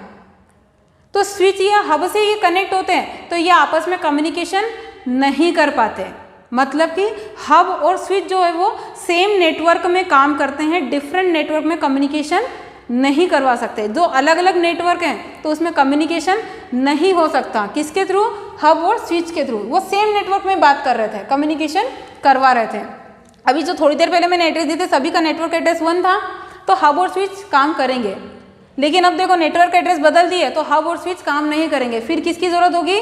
तो स्विच या हब से ये कनेक्ट होते हैं तो ये आपस में कम्युनिकेशन नहीं कर पाते। मतलब कि हब और स्विच जो है वो सेम नेटवर्क में काम करते हैं, डिफरेंट नेटवर्क में कम्युनिकेशन नहीं करवा सकते। जो अलग अलग नेटवर्क हैं तो उसमें कम्युनिकेशन नहीं हो सकता। किसके थ्रू? हब और स्विच के थ्रू। वो सेम नेटवर्क में बात कर रहे थे, कम्युनिकेशन करवा रहे थे। अभी जो थोड़ी देर पहले मैंने एड्रेस दिए थे सभी का नेटवर्क एड्रेस 1 था तो हब और स्विच काम करेंगे। लेकिन अब देखो नेटवर्क एड्रेस बदल दिए तो हब और स्विच काम नहीं करेंगे। फिर किसकी जरूरत होगी?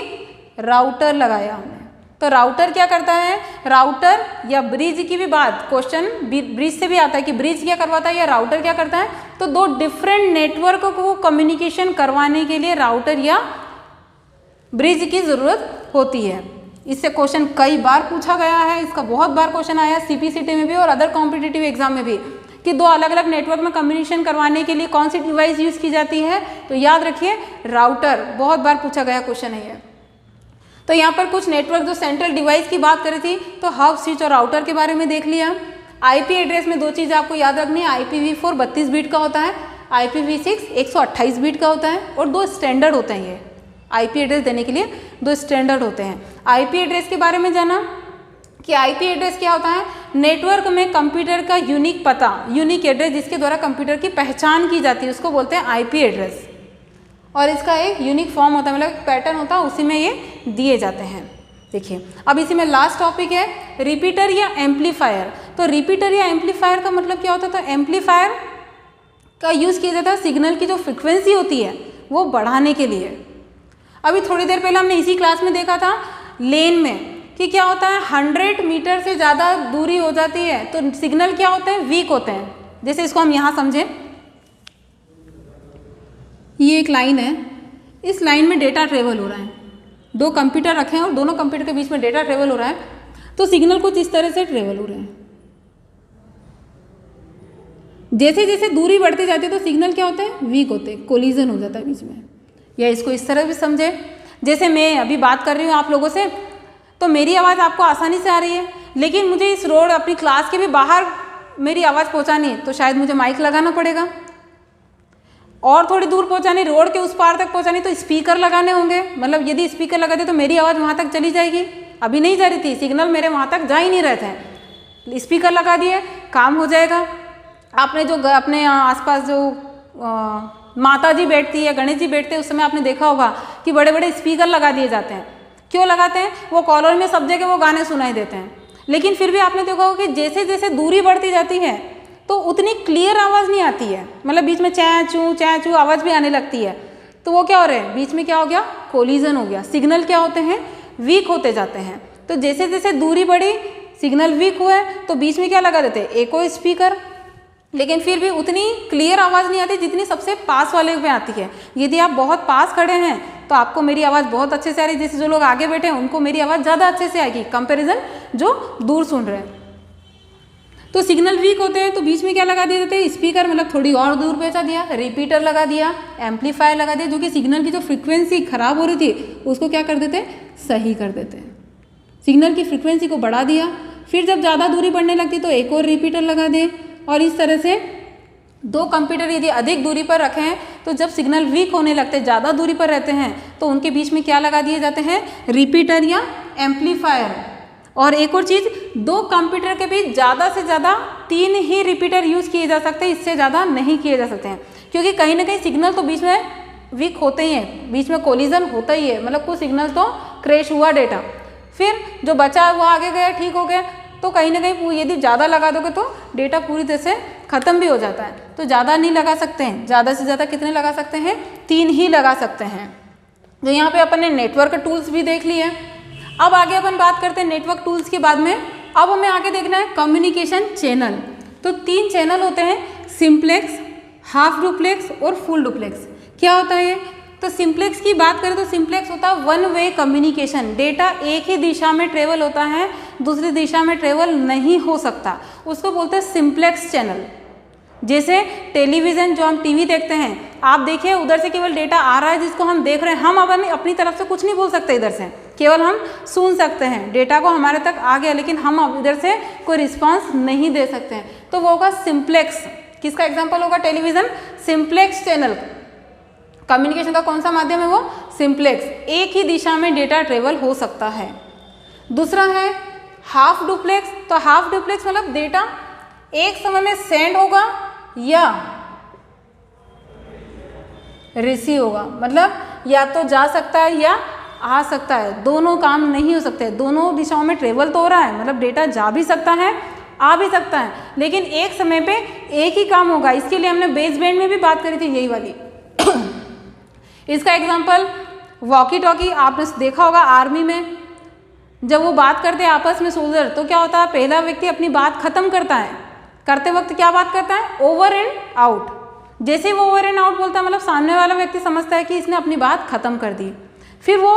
राउटर लगाया हमने। तो राउटर क्या करता है? राउटर या ब्रिज की भी बात, क्वेश्चन ब्रिज से भी आता है कि ब्रिज क्या करवाता है या राउटर क्या करता है। तो दो डिफरेंट नेटवर्क को कम्युनिकेशन करवाने के लिए राउटर या ब्रिज की जरूरत होती है। इससे क्वेश्चन कई बार पूछा गया है, इसका बहुत बार क्वेश्चन आया सीपीसीटी में भी और अदर कॉम्पिटिटिव एग्जाम में भी, कि दो अलग अलग नेटवर्क में कम्युनिकेशन करवाने के लिए कौन सी डिवाइस यूज़ की जाती है। तो याद रखिए राउटर, बहुत बार पूछा गया क्वेश्चन है ये। तो यहाँ पर कुछ नेटवर्क जो सेंट्रल डिवाइस की बात करी थी तो हब, स्विच और राउटर के बारे में देख लिया। आईपी एड्रेस में दो चीज़ आपको याद रखनी है, IPv4 32 बीट का होता है, IPv6 128 बीट का होता है, और दो स्टैंडर्ड होते हैं। ये आईपी एड्रेस देने के लिए दो स्टैंडर्ड होते हैं। आईपी एड्रेस के बारे में जाना कि आईपी एड्रेस क्या होता है? नेटवर्क में कंप्यूटर का यूनिक पता, यूनिक एड्रेस जिसके द्वारा कंप्यूटर की पहचान की जाती है उसको बोलते हैं आईपी एड्रेस। और इसका एक यूनिक फॉर्म होता है, मतलब पैटर्न होता है, उसी में ये दिए जाते हैं। देखिए अब इसी में लास्ट टॉपिक है रिपीटर या एम्पलीफायर। तो रिपीटर या एम्पलीफायर का मतलब क्या होता है? तो एम्पलीफायर का यूज़ किया जाता है सिग्नल की जो फ्रिक्वेंसी होती है वो बढ़ाने के लिए। अभी थोड़ी देर पहले हमने इसी क्लास में देखा था लेन में कि क्या होता है, 100 मीटर से ज़्यादा दूरी हो जाती है तो सिग्नल क्या होते हैं? वीक होते हैं। जैसे इसको हम यहाँ समझें, ये एक लाइन है, इस लाइन में डेटा ट्रेवल हो रहा है, दो कंप्यूटर रखे हैं और दोनों कंप्यूटर के बीच में डेटा ट्रेवल हो रहा है, तो सिग्नल कुछ इस तरह से ट्रेवल हो रहे हैं। जैसे जैसे दूरी बढ़ती जाती है तो सिग्नल क्या होते हैं? वीक होते हैं, कोलिजन हो जाता है बीच में। या इसको इस तरह भी समझे, जैसे मैं अभी बात कर रही हूँ आप लोगों से, तो मेरी आवाज़ आपको आसानी से आ रही है, लेकिन मुझे इस रोड अपनी क्लास के भी बाहर मेरी आवाज़ पहुँचानी है तो शायद मुझे माइक लगाना पड़ेगा, और थोड़ी दूर पहुँचानी, रोड के उस पार तक पहुँचानी तो स्पीकर लगाने होंगे। मतलब यदि स्पीकर लगा दे तो मेरी आवाज़ वहाँ तक चली जाएगी। अभी नहीं जा रही थी, सिग्नल मेरे वहाँ तक जा ही नहीं रहे थे, स्पीकर लगा दिए, काम हो जाएगा। आपने जो अपने आसपास जो माता जी बैठती है या गणेश जी बैठते हैं उस समय आपने देखा होगा कि बड़े बड़े स्पीकर लगा दिए जाते हैं। क्यों लगाते हैं? वो कॉलोनी में सब जगह वो गाने सुनाई देते हैं, लेकिन फिर भी आपने देखा होगा कि जैसे जैसे दूरी बढ़ती जाती है तो उतनी क्लियर आवाज़ नहीं आती है, मतलब बीच में चैं चू आवाज़ भी आने लगती है। तो वो क्या हो रहा है, बीच में क्या हो गया, कोलिजन हो गया, सिग्नल क्या होते हैं, वीक होते जाते हैं। तो जैसे जैसे दूरी बढ़ी, सिग्नल वीक हुआ तो बीच में क्या लगा देते हैं, एको स्पीकर, लेकिन फिर भी उतनी क्लियर आवाज़ नहीं आती जितनी सबसे पास वाले में आती है। यदि आप बहुत पास खड़े हैं तो आपको मेरी आवाज़ बहुत अच्छे से आ रही है, जैसे जो लोग आगे बैठे हैं उनको मेरी आवाज़ ज़्यादा अच्छे से आएगी कंपैरिजन जो दूर सुन रहे हैं। तो सिग्नल वीक होते हैं तो बीच में क्या लगा दिए जाते हैं, स्पीकर, मतलब थोड़ी और दूर पहुँचा दिया, रिपीटर लगा दिया, एम्पलीफायर लगा दिया, जो कि सिग्नल की जो फ्रिक्वेंसी खराब हो रही थी उसको क्या कर देते हैं, सही कर देते हैं। सिग्नल की फ्रिक्वेंसी को बढ़ा दिया, फिर जब ज़्यादा दूरी बढ़ने लगती तो एक और रिपीटर लगा दें, और इस तरह से दो कंप्यूटर यदि अधिक दूरी पर रखे हैं तो जब सिग्नल वीक होने लगते हैं, ज़्यादा दूरी पर रहते हैं, तो उनके बीच में क्या लगा दिए जाते हैं, रिपीटर या एम्पलीफायर। और एक और चीज़, दो कंप्यूटर के बीच ज़्यादा से ज़्यादा 3 ही रिपीटर यूज़ किए जा सकते हैं, इससे ज़्यादा नहीं किए जा सकते हैं, क्योंकि कहीं ना कहीं सिग्नल तो बीच में वीक होते ही हैं, बीच में कोलिजन होता ही है, मतलब कुछ सिग्नल तो क्रैश हुआ डेटा, फिर जो बचा वो आगे गया, ठीक हो गया, तो कहीं ना कहीं यदि ज़्यादा लगा दोगे तो डेटा पूरी तरह से ख़त्म भी हो जाता है। तो ज़्यादा नहीं लगा सकते हैं, ज़्यादा से ज़्यादा कितने लगा सकते हैं, 3 ही लगा सकते हैं। तो यहाँ पे अपन ने नेटवर्क टूल्स भी देख लिए। अब आगे अपन बात करते हैं नेटवर्क टूल्स के बाद में, अब हमें आगे देखना है कम्युनिकेशन चैनल। तो 3 चैनल होते हैं, सिंप्लेक्स, हाफ डुप्लेक्स और फुल डुप्लेक्स। क्या होता है? तो सिंप्लेक्स की बात करें तो सिंप्लेक्स होता है 1 वे कम्युनिकेशन, डेटा एक ही दिशा में ट्रेवल होता है, दूसरी दिशा में ट्रेवल नहीं हो सकता, उसको बोलते हैं सिंप्लेक्स चैनल। जैसे टेलीविज़न, जो हम टीवी देखते हैं, आप देखिए उधर से केवल डेटा आ रहा है जिसको हम देख रहे हैं, हम अपनी तरफ से कुछ नहीं बोल सकते, इधर से केवल हम सुन सकते हैं, डेटा को हमारे तक आ गया लेकिन हम अब इधर से कोई रिस्पांस नहीं दे सकते हैं, तो वो होगा सिंप्लेक्स। किसका एग्जाम्पल होगा? Television, simplex channel. कम्युनिकेशन का कौन सा माध्यम है? वो सिंप्लेक्स, एक ही दिशा में डेटा ट्रेवल हो सकता है। दूसरा है हाफ डुप्लेक्स। तो हाफ डुप्लेक्स मतलब डेटा एक समय में सेंड होगा या रिसीव होगा, मतलब या तो जा सकता है या आ सकता है, दोनों काम नहीं हो सकते, दोनों दिशाओं में ट्रेवल तो हो रहा है, मतलब डेटा जा भी सकता है आ भी सकता है, लेकिन एक समय पे एक ही काम होगा। इसके लिए हमने बेस बैंड में भी बात करी थी, यही वाली। इसका एग्जांपल वॉकी टॉकी, आपने देखा होगा आर्मी में जब वो बात करते हैं आपस में सोल्जर, तो क्या होता है, पहला व्यक्ति अपनी बात खत्म करता है, करते वक्त क्या बात करता है, ओवर एंड आउट। जैसे ही वो ओवर एंड आउट बोलता है, मतलब सामने वाला व्यक्ति समझता है कि इसने अपनी बात खत्म कर दी। फिर वो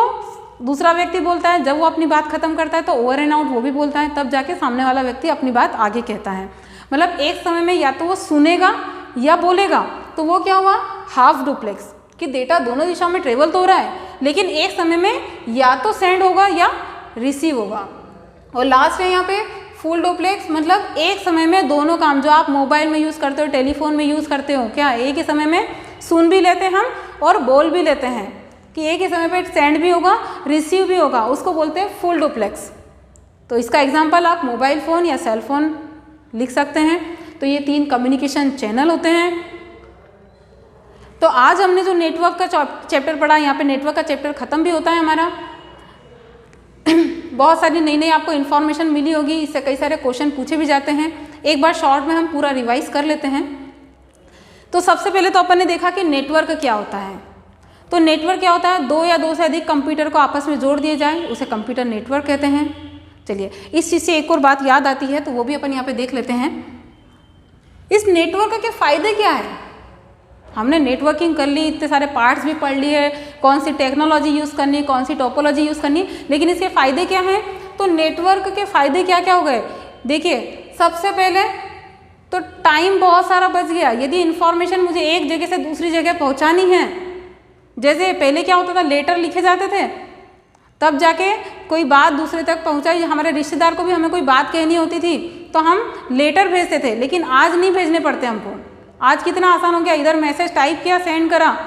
दूसरा व्यक्ति बोलता है, जब वो अपनी बात खत्म करता है तो ओवर एंड आउट वो भी बोलता है, तब जाके सामने वाला व्यक्ति अपनी बात आगे कहता है। मतलब एक समय में या तो वो सुनेगा या बोलेगा, तो वो क्या हुआ, हाफ डुप्लेक्स, कि डेटा दोनों दिशाओं में ट्रेवल तो हो रहा है लेकिन एक समय में या तो सेंड होगा या रिसीव होगा। और लास्ट है यहाँ पे फुल डुप्लेक्स, मतलब एक समय में दोनों काम, जो आप मोबाइल में यूज़ करते हो, टेलीफोन में यूज़ करते हो, क्या एक ही समय में सुन भी लेते हैं हम और बोल भी लेते हैं, कि एक ही समय पे सेंड भी होगा रिसीव भी होगा, उसको बोलते हैं फुल डुप्लेक्स। तो इसका एग्जांपल आप मोबाइल फ़ोन या सेल फोन लिख सकते हैं। तो ये 3 कम्युनिकेशन चैनल होते हैं। तो आज हमने जो नेटवर्क का चैप्टर पढ़ा, यहाँ पे नेटवर्क का चैप्टर ख़त्म भी होता है हमारा। बहुत सारी नई नई आपको इन्फॉर्मेशन मिली होगी, इससे कई सारे क्वेश्चन पूछे भी जाते हैं। एक बार शॉर्ट में हम पूरा रिवाइज कर लेते हैं। तो सबसे पहले तो अपन ने देखा कि नेटवर्क क्या होता है। तो नेटवर्क क्या होता है, 2 या 2 से अधिक कंप्यूटर को आपस में जोड़ दिए जाए, उसे कंप्यूटर नेटवर्क कहते हैं। चलिए, इस चीज़ से एक और बात याद आती है तो वो भी अपन यहाँ पे देख लेते हैं। इस नेटवर्क के फ़ायदे क्या है? हमने नेटवर्किंग कर ली, इतने सारे पार्ट्स भी पढ़ लिए, कौन सी टेक्नोलॉजी यूज़ करनी, कौन सी टोपोलॉजी यूज़ करनी, लेकिन इसके फ़ायदे क्या हैं? तो नेटवर्क के फ़ायदे क्या क्या हो गए? देखिए, सबसे पहले तो टाइम बहुत सारा बच गया। यदि इन्फॉर्मेशन मुझे एक जगह से दूसरी जगह पहुंचानी है जैसे पहले क्या होता था, लेटर लिखे जाते थे, तब जाके कोई बात दूसरे तक पहुंचाई, हमारे रिश्तेदार को भी हमें कोई बात कहनी होती थी तो हम लेटर भेजते थे, लेकिन आज नहीं भेजने पड़ते हमको। आज कितना आसान हो गया, इधर मैसेज टाइप किया, सेंड करा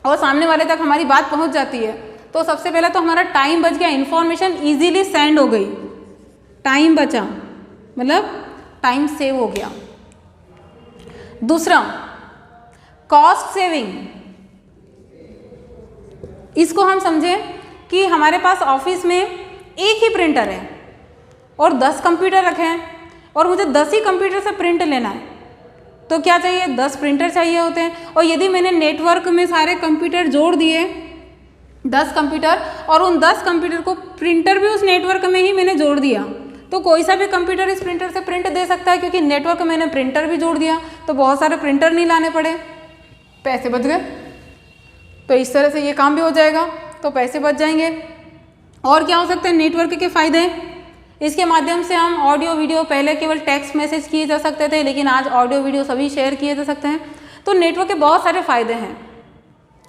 और सामने वाले तक हमारी बात पहुंच जाती है। तो सबसे पहले तो हमारा टाइम बच गया, इन्फॉर्मेशन ईजीली सेंड हो गई, टाइम बचा, मतलब टाइम सेव हो गया। दूसरा, कॉस्ट सेविंग। इसको हम समझें कि हमारे पास ऑफिस में एक ही प्रिंटर है और 10 कंप्यूटर रखे हैं और मुझे 10 ही कंप्यूटर से प्रिंट लेना है, तो क्या चाहिए, 10 प्रिंटर चाहिए होते हैं। और यदि मैंने नेटवर्क में सारे कंप्यूटर जोड़ दिए, 10 कंप्यूटर, और उन 10 कंप्यूटर को प्रिंटर भी उस नेटवर्क में ही मैंने जोड़ दिया, तो कोई सा भी कंप्यूटर इस प्रिंटर से प्रिंट दे सकता है, क्योंकि नेटवर्क में मैंने प्रिंटर भी जोड़ दिया, तो बहुत सारे प्रिंटर नहीं लाने पड़े, पैसे बच गए। तो इस तरह से ये काम भी हो जाएगा, तो पैसे बच जाएंगे। और क्या हो सकते हैं नेटवर्क के फ़ायदे, इसके माध्यम से हम ऑडियो वीडियो, पहले केवल टेक्स्ट मैसेज किए जा सकते थे, लेकिन आज ऑडियो वीडियो सभी शेयर किए जा सकते हैं। तो नेटवर्क के बहुत सारे फ़ायदे हैं।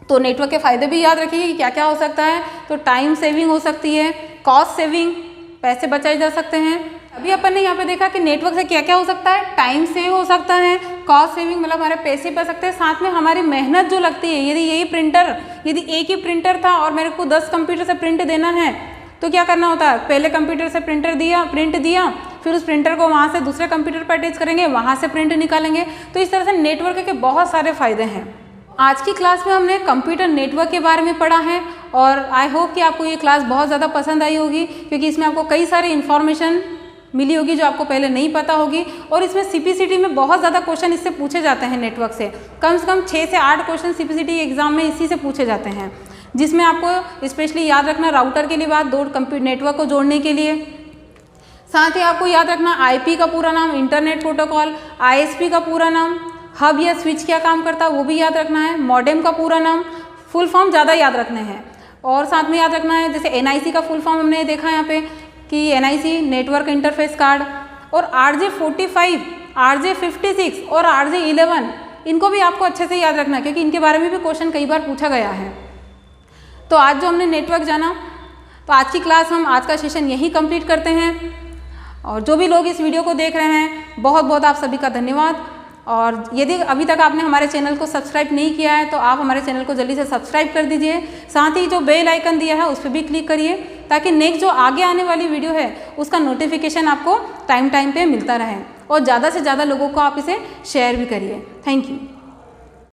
तो नेटवर्क के फ़ायदे भी याद रखिए कि क्या क्या हो सकता है। तो टाइम सेविंग हो सकती है, कॉस्ट सेविंग, पैसे बचाए जा सकते हैं। अभी अपन ने यहाँ पे देखा कि नेटवर्क से क्या क्या हो सकता है, टाइम सेव हो सकता है, कॉस्ट सेविंग मतलब हमारे पैसे बच सकते हैं, साथ में हमारी मेहनत जो लगती है। यदि यदि एक ही प्रिंटर था और मेरे को 10 कंप्यूटर से प्रिंट देना है, तो क्या करना होता है, पहले कंप्यूटर से प्रिंट दिया, फिर उस प्रिंटर को वहाँ से दूसरे कंप्यूटर पर अटैच करेंगे, वहाँ से प्रिंट निकालेंगे। तो इस तरह से नेटवर्क के बहुत सारे फ़ायदे हैं। आज की क्लास में हमने कंप्यूटर नेटवर्क के बारे में पढ़ा है और आई होप कि आपको ये क्लास बहुत ज़्यादा पसंद आई होगी, क्योंकि इसमें आपको कई सारे इन्फॉर्मेशन मिली होगी जो आपको पहले नहीं पता होगी। और इसमें CPCT में बहुत ज़्यादा क्वेश्चन इससे पूछे जाते हैं नेटवर्क से कम 6 से 8 क्वेश्चन CPCT एग्जाम में इसी से पूछे जाते हैं, जिसमें आपको स्पेशली याद रखना राउटर के लिए बात, 2 नेटवर्क को जोड़ने के लिए। साथ ही आपको याद रखना IP का पूरा नाम, इंटरनेट प्रोटोकॉल, ISP का पूरा नाम, हब या स्विच क्या काम करता है वो भी याद रखना है, मॉडेम का पूरा नाम, फुल फॉर्म ज़्यादा याद रखने हैं। और साथ में याद रखना है, जैसे NIC का फुल फॉर्म हमने देखा यहाँ पे कि NIC नेटवर्क इंटरफेस कार्ड, और RJ45, RJ56 और RJ11, इनको भी आपको अच्छे से याद रखना है, क्योंकि इनके बारे में भी क्वेश्चन कई बार पूछा गया है। तो आज जो हमने नेटवर्क जाना, तो आज की क्लास हम आज का सेशन यही कंप्लीट करते हैं। और जो भी लोग इस वीडियो को देख रहे हैं, बहुत बहुत आप सभी का धन्यवाद। और यदि अभी तक आपने हमारे चैनल को सब्सक्राइब नहीं किया है, तो आप हमारे चैनल को जल्दी से सब्सक्राइब कर दीजिए। साथ ही जो बेल आइकन दिया है उस पर भी क्लिक करिए, ताकि नेक्स्ट जो आगे आने वाली वीडियो है उसका नोटिफिकेशन आपको टाइम पे मिलता रहे। और ज़्यादा से ज़्यादा लोगों को आप इसे शेयर भी करिए। Thank you.